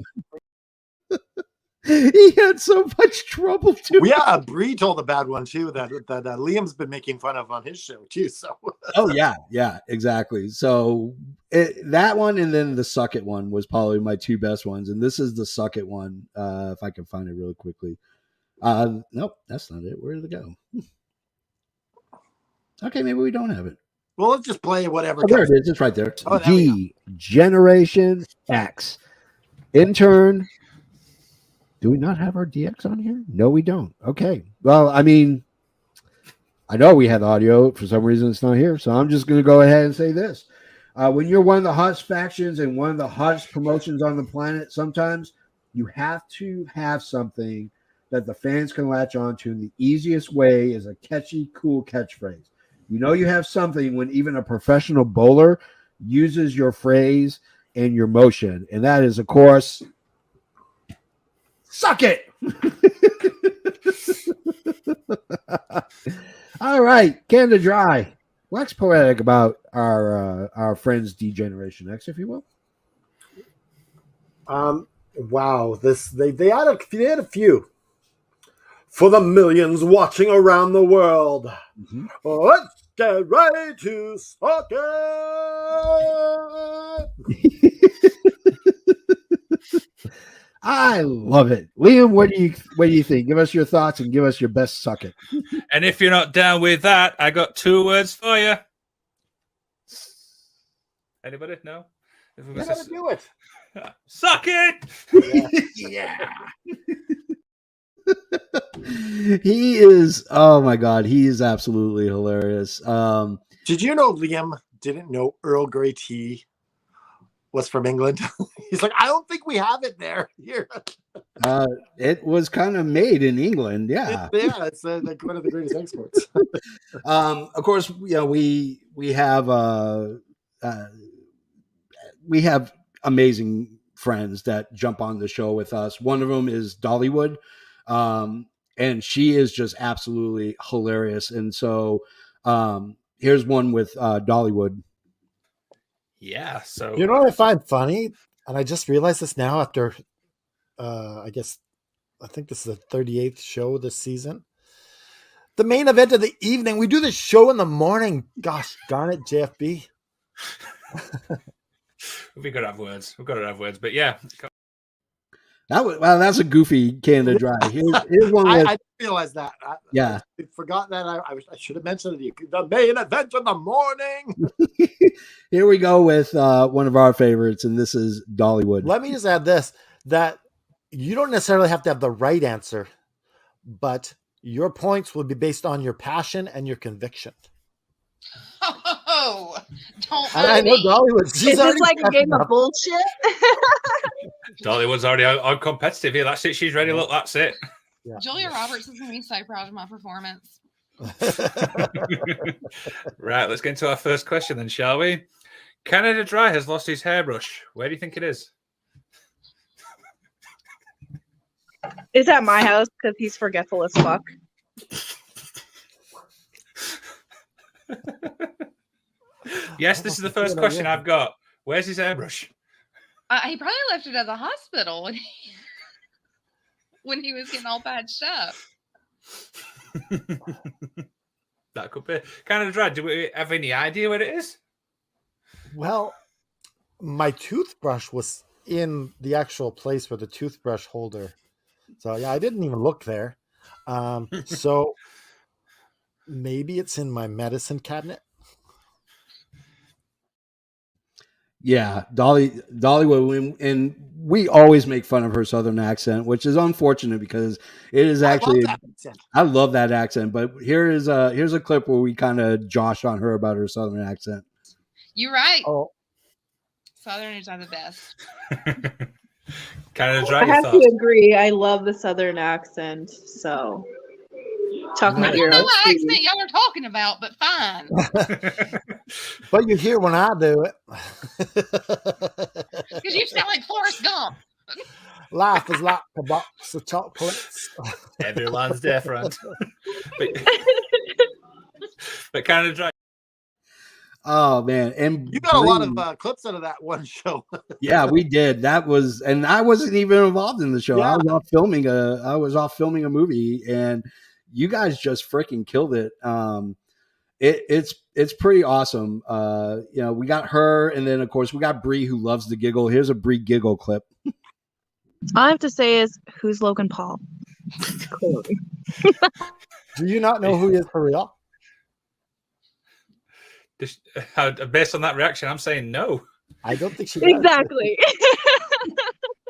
He had so much trouble too. Yeah, Bree told a bad one too that Liam's been making fun of on his show too. So. Oh yeah, exactly. So that one and then the suck it one was probably my two best ones, and this is the suck it one. If I can find it really quickly. Nope, that's not it. Where did it go? Okay, maybe we don't have it. Well, let's just play whatever. Oh, there it is. It's right there. Oh, there we Generation X. Intern. Do we not have our DX on here? No, we don't. Okay. Well, I mean, I know we had audio. For some reason, it's not here. So I'm just going to go ahead and say this. When you're one of the hottest factions and one of the hottest promotions on the planet, sometimes you have to have something that the fans can latch on to. And the easiest way is a catchy, cool catchphrase. You know you have something when even a professional bowler uses your phrase and your motion. And that is, of course, suck it. All right, Canada Dry. Wax poetic about our friends D-Generation X, if you will. Wow, they had a few. For the millions watching around the world, let's get ready to suck it. I love it. Liam, what do you think? Give us your thoughts and give us your best suck it. And if you're not down with that, I got two words for you. Anybody? No? If we You gotta do it. Suck it! Yeah. He is, oh my God, he is absolutely hilarious. Did you know Liam didn't know Earl Grey tea was from England? He's like, I don't think we have it there. Here. It was kind of made in England. Yeah. It's like one of the greatest exports. Of course, you know, we have amazing friends that jump on the show with us. One of them is Dollywood. And she is just absolutely hilarious. And so here's one with Dollywood. Yeah. So you know what I find funny? And I just realized this now after I think this is the 38th show this season. The main event of the evening. We do the show in the morning. Gosh darn it, JFB. We've got to have words. But yeah. That's a goofy Canada Dry. Here's one. I didn't realize that. I forgot that. I should have mentioned it. The main event in the morning. Here we go with one of our favorites, and this is Dollywood. Let me just add this: that you don't necessarily have to have the right answer, but your points will be based on your passion and your conviction. Oh, don't. And I know Dollywood. Is this like a game of bullshit? Dollywood's already on competitive here. That's it. She's ready. Look, that's it. Yeah. Julia Roberts is going to be so proud of my performance. Right, let's get into our first question then, shall we? Canada Dry has lost his hairbrush. Where do you think it is? It's at my house because he's forgetful as fuck. Yes, this is the first question I've got. Where's his hairbrush? He probably left it at the hospital when he was getting all patched up. That could be. Canada Dry, do we have any idea where it is? Well, my toothbrush was in the actual place for the toothbrush holder. So yeah, I didn't even look there. So maybe it's in my medicine cabinet. Yeah, Dolly would win, and we always make fun of her southern accent, which is unfortunate because it is actually I love that accent. But here's a clip where we kind of josh on her about her southern accent. You're right. Oh, Southerners are the best. Canada I Dry, your have thoughts? to agree. I love the southern accent. So, talk my I don't ear know off. what please. accent y'all are talking about, but fine. but you hear when I do it. Because you sound like Forrest Gump. Life is like a box of chocolates. Everyone's different. but Canada Dry. Oh man, and You got a lot Bree- of clips out of that one show. yeah, we did. That was, and I wasn't even involved in the show. Yeah. I was off filming a movie, and you guys just freaking killed it. It's pretty awesome. We got her, and then of course we got Bree, who loves to giggle. Here's a Bree giggle clip. All I have to say is, who's Logan Paul? Clearly. Do you not know who he is for real? Based on that reaction, I'm saying no. I don't think she does. Exactly.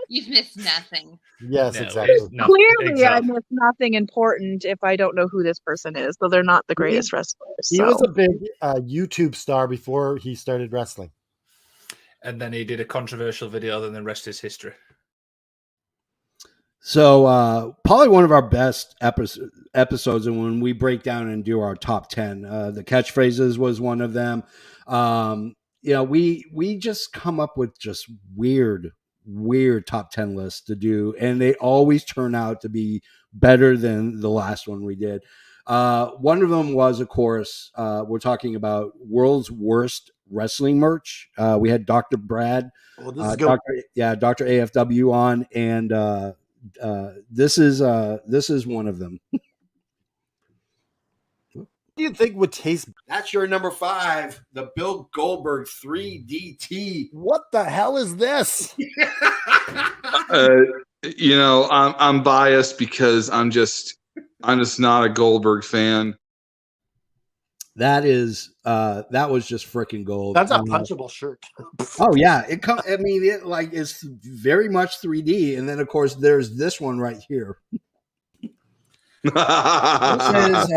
You've missed nothing. Yes, No, exactly. Clearly, I miss nothing important if I don't know who this person is, though they're not the greatest wrestlers. He so. was a big YouTube star before he started wrestling. And then he did a controversial video, then the rest is history. So probably one of our best episodes, and when we break down and do our top 10, the catchphrases was one of them. We just come up with just weird top 10 lists to do, and they always turn out to be better than the last one we did. One of them was, of course, we're talking about world's worst wrestling merch. We had Dr. Brad, Dr. AFW on, and this is one of them. What do you think would taste? That's your number 5, the Bill Goldberg 3DT. What the hell is this? I'm biased because I'm just not a Goldberg fan. That was just freaking gold. That's a punchable shirt. Oh yeah, it's very much 3D, and then of course there's this one right here. This is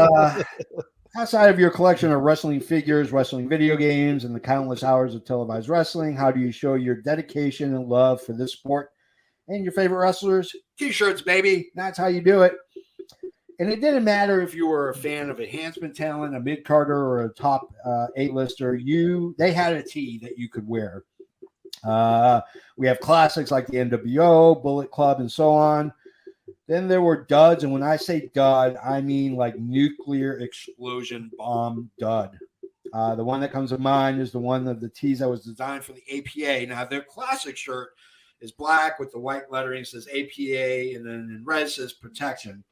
outside of your collection of wrestling figures, wrestling video games, and the countless hours of televised wrestling, how do you show your dedication and love for this sport and your favorite wrestlers? T-shirts, baby. That's how you do it. And it didn't matter if you were a fan of enhancement talent, a mid-carder, or a top A-lister. They had a tee that you could wear. We have classics like the NWO, Bullet Club, and so on. Then there were duds, and when I say dud, I mean like nuclear explosion bomb dud. The one that comes to mind is the one of the tees that was designed for the APA. Now, their classic shirt is black with the white lettering, says APA, and then in red says protection.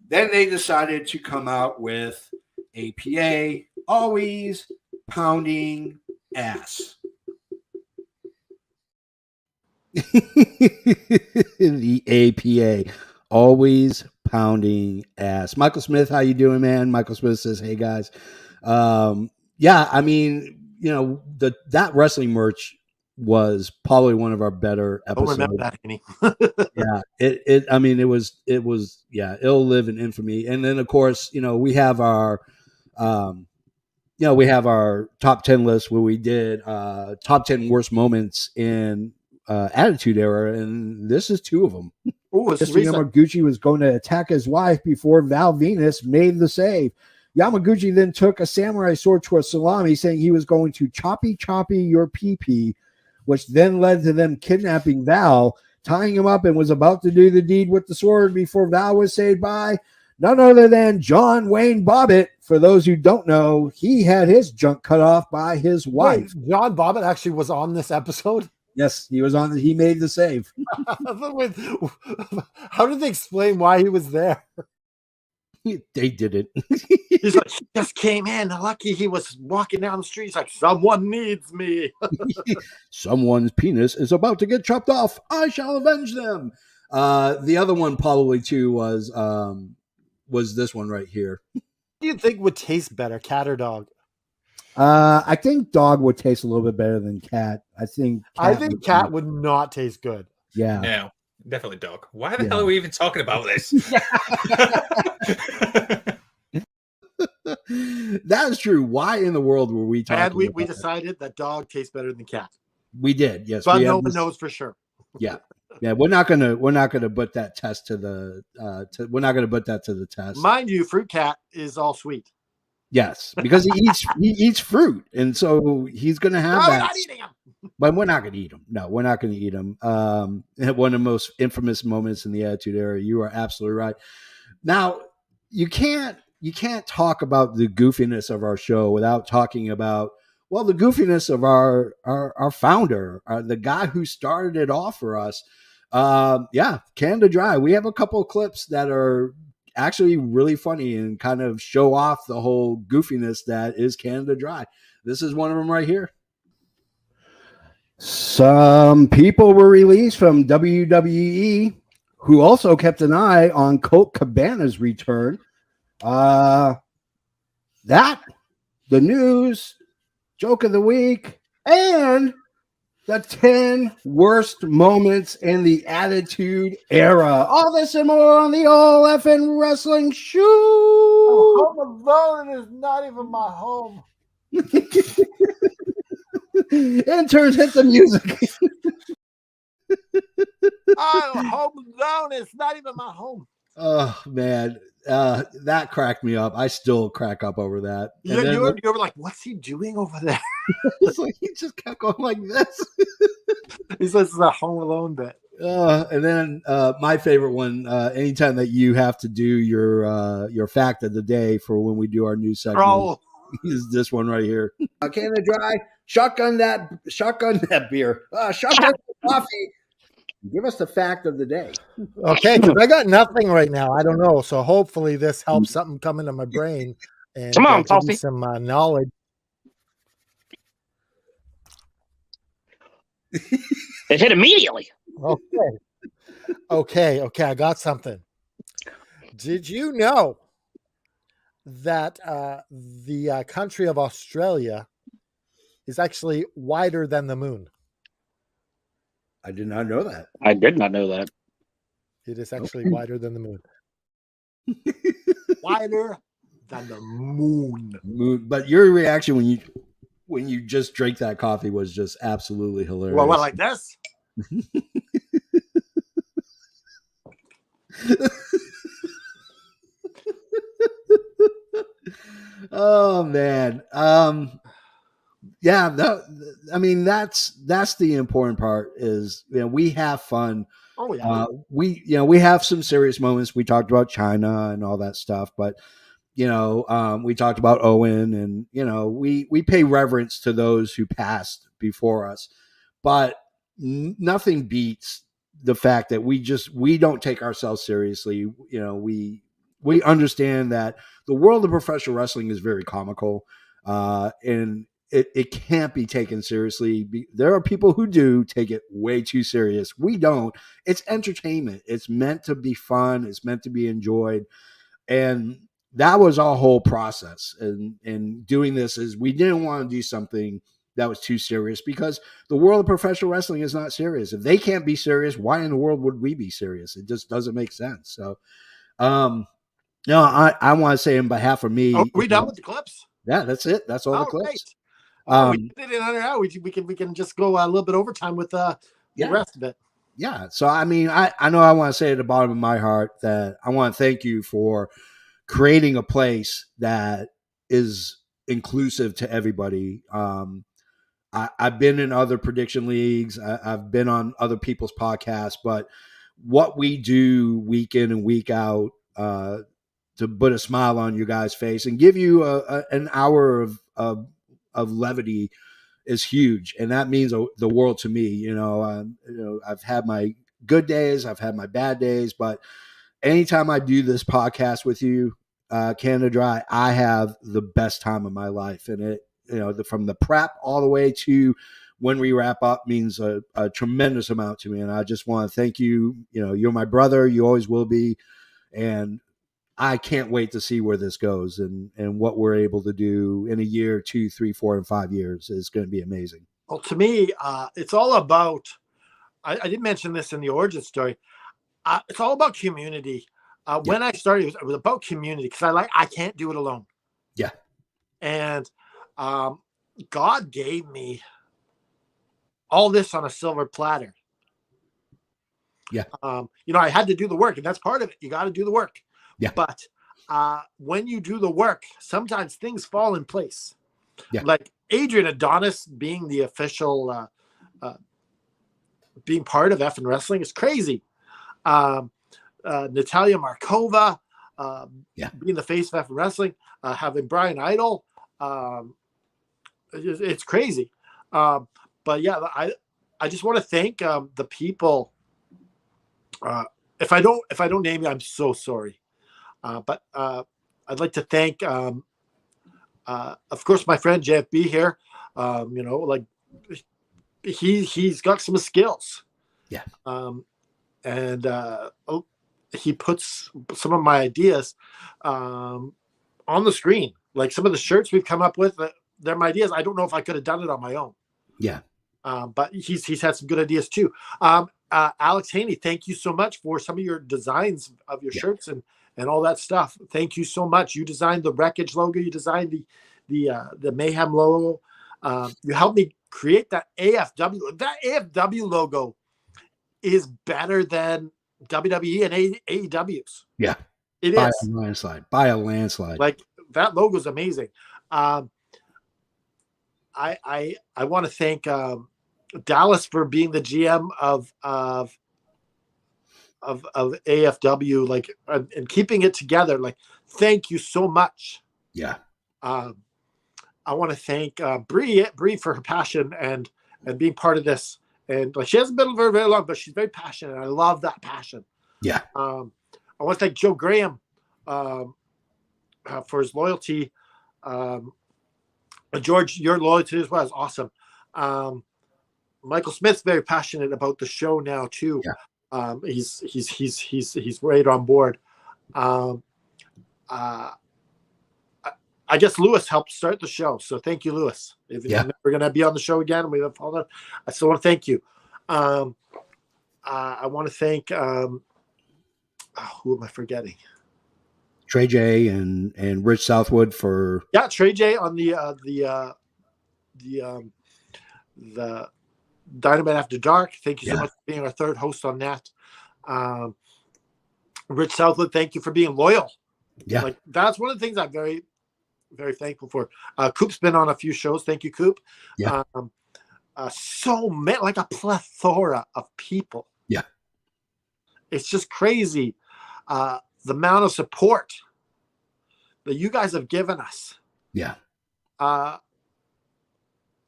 Then they decided to come out with APA, always pounding ass. The APA, always pounding ass. Michael Smith, how you doing, man? Michael Smith says, hey, guys. That wrestling merch was probably one of our better episodes. Don't remember that any. Yeah, it was it'll live in infamy. And then of course, we have our top 10 list where we did top 10 worst moments in Attitude Era, and this is 2 of them. Yamaguchi was going to attack his wife before Val Venus made the save. Yamaguchi then took a samurai sword to a salami, saying he was going to choppy your pee-pee, which then led to them kidnapping Val, tying him up, and was about to do the deed with the sword before Val was saved by none other than John Wayne Bobbitt. For those who don't know, he had his junk cut off by his wife. Wait, John Bobbitt actually was on this episode? Yes, he was on. He made the save. How did they explain why he was there? They did it. He's like, he just came in. Lucky he was walking down the street. He's like, someone needs me. Someone's penis is about to get chopped off. I shall avenge them. The other one probably too was this one right here. What do you think would taste better, cat or dog? I think dog would taste a little bit better than cat. I think cat would not taste good. Yeah. No, definitely dog. Why the hell are we even talking about this? That is true. Why in the world were we talking And we about decided that dog tastes better than cat. We did, yes. But we no had one knows for sure. Yeah. Yeah, we're not gonna put that test to the we're not gonna put that to the test. Mind you, fruit cat is all sweet. Yes, because he eats fruit, and so he's gonna have No, that. we're not eating him. But we're not gonna eat him. No, we're not gonna eat him. One of the most infamous moments in the Attitude Era. You are absolutely right. Now, you can't talk about the goofiness of our show without talking about the goofiness of our founder, the guy who started it off for us. Canada Dry. We have a couple of clips that are actually really funny and kind of show off the whole goofiness that is Canada Dry. This is one of them right here. Some people were released from WWE who also kept an eye on Colt Cabana's return. The news, joke of the week, and the 10 worst moments in the Attitude Era. All this and more on the All Effin' Wrestling Show. Home alone is not even my home. Interns, hit the music. I'm home alone. It's not even my home. Oh, man. That cracked me up. I still crack up over that. You were like, what's he doing over there? It's like he just kept going like this. He says it's a Home Alone bit. And then my favorite one, anytime that you have to do your fact of the day for when we do our news segment, is this one right here. Canada Dry, shotgun that beer, shotgun coffee. Give us the fact of the day. Okay, because I got nothing right now. I don't know. So hopefully this helps something come into my brain and Come on, give me coffee. some knowledge. It hit immediately. Okay. I got something. Did you know that the country of Australia is actually wider than the moon? I did not know that. I did not know that. It is actually wider than the moon. Wider than the moon. But your reaction when you just drank that coffee was just absolutely hilarious. Well, like this? Oh man. That's the important part is, we have fun. Oh yeah. We have some serious moments. We talked about China and all that stuff, but we talked about Owen, and we pay reverence to those who passed before us, but nothing beats the fact that we don't take ourselves seriously. We understand that the world of professional wrestling is very comical, and it can't be taken seriously. There are people who do take it way too serious. We don't. It's entertainment. It's meant to be fun. It's meant to be enjoyed. And that was our whole process. And doing this is we didn't want to do something that was too serious, because the world of professional wrestling is not serious. If they can't be serious, why in the world would we be serious? It just doesn't make sense. So, I want to say on behalf of me. Are we done with the clips? Yeah, that's it. That's all the clips. We did it in under an hour. We can just go a little bit overtime with the rest of it. Yeah. So I know I want to say at the bottom of my heart that I want to thank you for creating a place that is inclusive to everybody. I've been in other prediction leagues. I've been on other people's podcasts, but what we do week in and week out to put a smile on you guys' face and give you an hour of levity is huge, and that means the world to me. I've had my good days, I've had my bad days, but anytime I do this podcast with you, Canada Dry, I have the best time of my life. And it, from the prep all the way to when we wrap up means a tremendous amount to me. And I just want to thank you. You're my brother. You always will be. And I can't wait to see where this goes and what we're able to do in a year, 2, 3, 4, and 5 years is going to be amazing. Well, to me, it's all about, I did mention this in the origin story. It's all about community. When I started, it was about community because I can't do it alone. Yeah. And God gave me all this on a silver platter. Yeah. I had to do the work, and that's part of it. You got to do the work. Yeah. But when you do the work, sometimes things fall in place. Yeah. Like Adrian Adonis being the official, being part of F and Wrestling is crazy. Natalia Markova being the face of F and Wrestling, having Brian Idol, it's crazy. But yeah, I just want to thank the people. If I don't name you, I'm so sorry. But I'd like to thank, of course, my friend JFB here. He's got some skills. Yeah. And he puts some of my ideas on the screen. Like some of the shirts we've come up with, they're my ideas. I don't know if I could have done it on my own. Yeah. But he's had some good ideas too. Alex Haney, thank you so much for some of your designs of your shirts and all that stuff. Thank you so much. You designed the Wreckage logo. You designed the Mayhem logo. You helped me create that AFW. That AFW logo is better than WWE and AEW's. Yeah. It By is. By a landslide. Like that logo is amazing. I want to thank Dallas for being the GM of AFW, like, and keeping it together. Like, thank you so much. Yeah. I want to thank Bree for her passion and being part of this. And like, she hasn't been very, very long, but she's very passionate. And I love that passion. Yeah. I want to thank Joe Graham for his loyalty. George, your loyalty as well is awesome. Michael Smith's very passionate about the show now too. Yeah. He's right on board. I guess Lewis helped start the show, so thank you, Lewis. If you're never going to be on the show again, we have followed. I still want to thank you. I want to thank who am I forgetting? Trey J and Rich Southwood for Trey J on the Dynamite After Dark. Thank you so much for being our third host on that. Rich Southwood, thank you for being loyal. Yeah, like that's one of the things I'm very, very thankful for. Coop's been on a few shows. Thank you, Coop. Yeah. So many, like a plethora of people. Yeah. It's just crazy. The amount of support that you guys have given us. Yeah.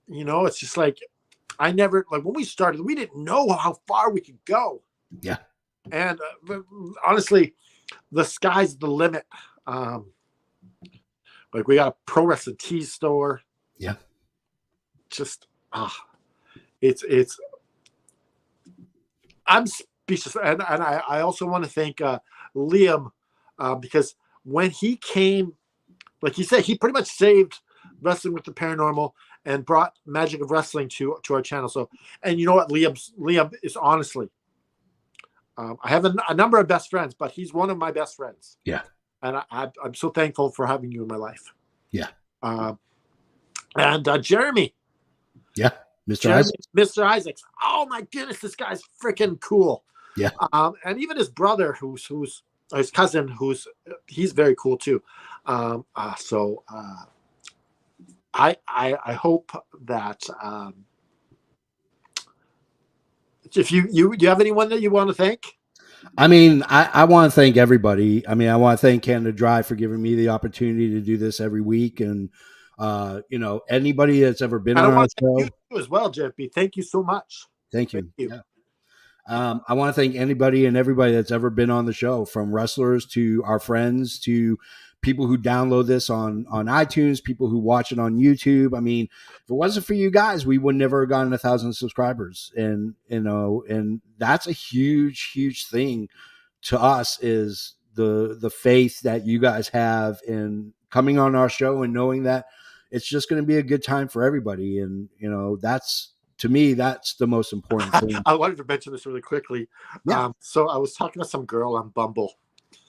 It's just like, I never, like when we started, we didn't know how far we could go. Yeah. And honestly, the sky's the limit. Like we got a pro wrestling tees store. Yeah. Just, it's, I'm speechless. And I also want to thank Liam because when he came, like he said, he pretty much saved Wrestling with the Paranormal and brought Magic of Wrestling to our channel. So, and you know what, Liam is honestly, I have a number of best friends, but he's one of my best friends. Yeah. And I'm so thankful for having you in my life. Yeah. And Jeremy. Yeah. Mr. Isaacs. Oh my goodness, this guy's freaking cool. Yeah. And even his brother, who's his cousin, he's very cool too. So I hope that if you have anyone that you want to thank. I mean, I want to thank everybody. I mean, I want to thank Canada Dry for giving me the opportunity to do this every week, and anybody that's ever been on our show you as well, JFB. Thank you so much. Thank you. Yeah. I want to thank anybody and everybody that's ever been on the show, from wrestlers to our friends to people who download this on iTunes, people who watch it on YouTube. I mean, if it wasn't for you guys, we would never have gotten 1,000 subscribers. And, and that's a huge, huge thing to us, is the faith that you guys have in coming on our show and knowing that it's just going to be a good time for everybody. And, that's, to me, that's the most important thing. I wanted to mention this really quickly. Yeah. So I was talking to some girl on Bumble.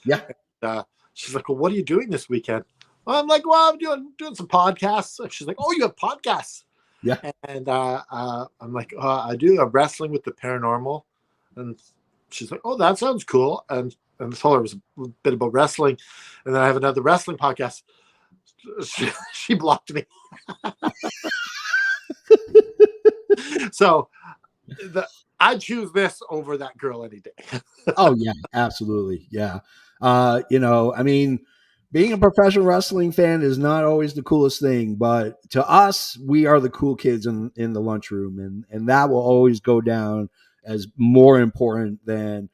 Yeah. And, she's like, well, what are you doing this weekend? I'm like, well, I'm doing some podcasts. She's like, oh, you have podcasts? Yeah. And I'm like, I do. I'm wrestling with the paranormal. And she's like, oh, that sounds cool. And I told her it was a bit about wrestling. And then I have another wrestling podcast. She blocked me. So I choose this over that girl any day. Oh yeah, absolutely. Yeah. I mean, being a professional wrestling fan is not always the coolest thing, but to us, we are the cool kids in the lunchroom, and that will always go down as more important than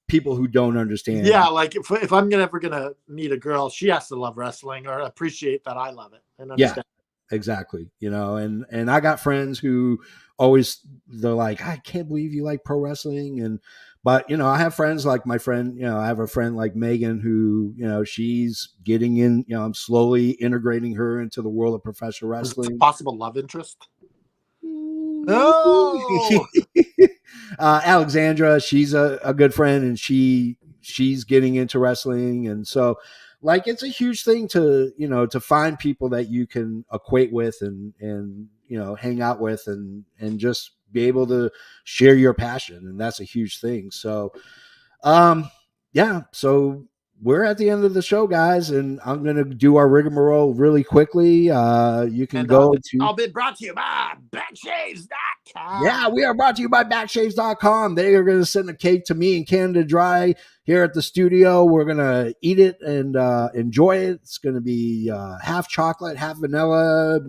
people who don't understand. Yeah, like if I'm ever gonna meet a girl, she has to love wrestling or appreciate that I love it and understand. Yeah, exactly. And I got friends who they're like, I can't believe you like pro wrestling. But I have friends like my friend, I have a friend like Megan who, she's getting in, I'm slowly integrating her into the world of professional wrestling. Possible love interest. No. Alexandra, she's a good friend, and she's getting into wrestling. And so like, it's a huge thing to find people that you can equate with and hang out with and just be able to share your passion. And that's a huge thing. So, so we're at the end of the show, guys, and I'm going to do our rigmarole really quickly. You can go to... All been brought to you by Backshaves.com. Yeah, we are brought to you by Backshaves.com. They are going to send a cake to me and Canada Dry here at the studio. We're going to eat it and enjoy it. It's going to be half chocolate, half vanilla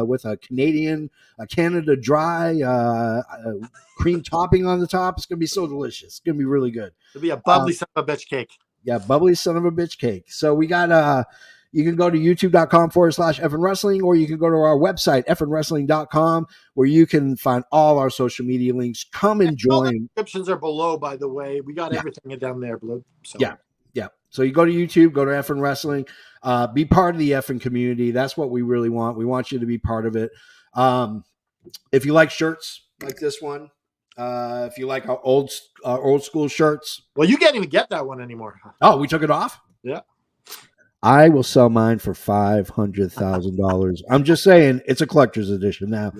with a Canada Dry cream topping on the top. It's going to be so delicious. It's going to be really good. It'll be a bubbly son of a bitch cake. Yeah, bubbly son of a bitch cake. So we got you can go to youtube.com/effin wrestling, or you can go to our website, effinwrestling.com, where you can find all our social media links. Come and join. All the descriptions are below, by the way. We got everything down there, Blue. So. Yeah. So you go to YouTube, go to Effin Wrestling, be part of the Effin community. That's what we really want. We want you to be part of it. If you like shirts like this one, if you like our old school shirts. Well, you can't even get that one anymore. Oh, we took it off? Yeah. I will sell mine for $500,000. I'm just saying, it's a collector's edition now.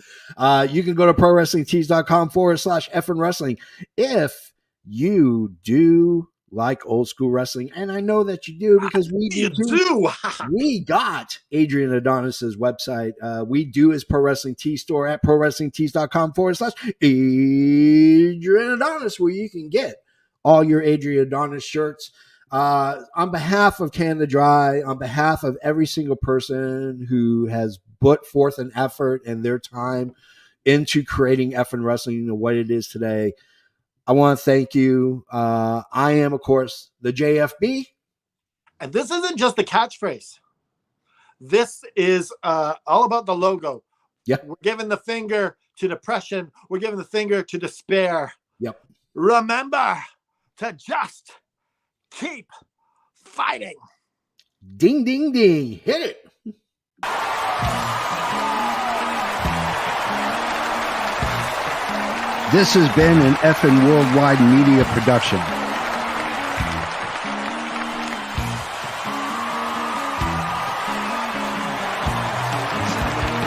You can go to prowrestlingtees.com/effin wrestling if you do like old school wrestling, and I know that you do because we do too. We got Adrian Adonis's website. We do his Pro Wrestling Tee store at prowrestlingtees.com/Adrian Adonis, where you can get all your Adrian Adonis shirts. On behalf of Canada Dry, on behalf of every single person who has put forth an effort and their time into creating Effin Wrestling into what it is today, I want to thank you. I am, of course, the JFB. And this isn't just a catchphrase. This is all about the logo. Yep. We're giving the finger to depression. We're giving the finger to despair. Yep. Remember to just keep fighting. Ding, ding, ding. Hit it. This has been an Effin Worldwide Media production.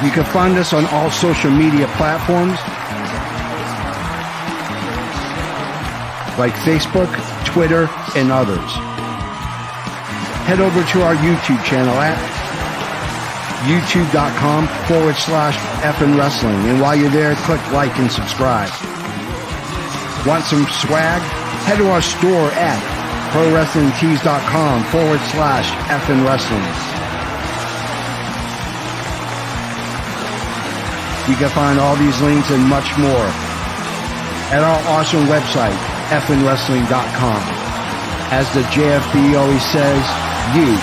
You can find us on all social media platforms like Facebook, Twitter, and others. Head over to our YouTube channel at youtube.com/effin wrestling. And while you're there, click like and subscribe. Want some swag? Head to our store at prowrestlingtees.com/effin wrestling. You can find all these links and much more at our awesome website, effinwrestling.com. As the JFB always says, you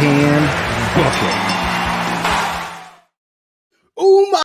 can book it.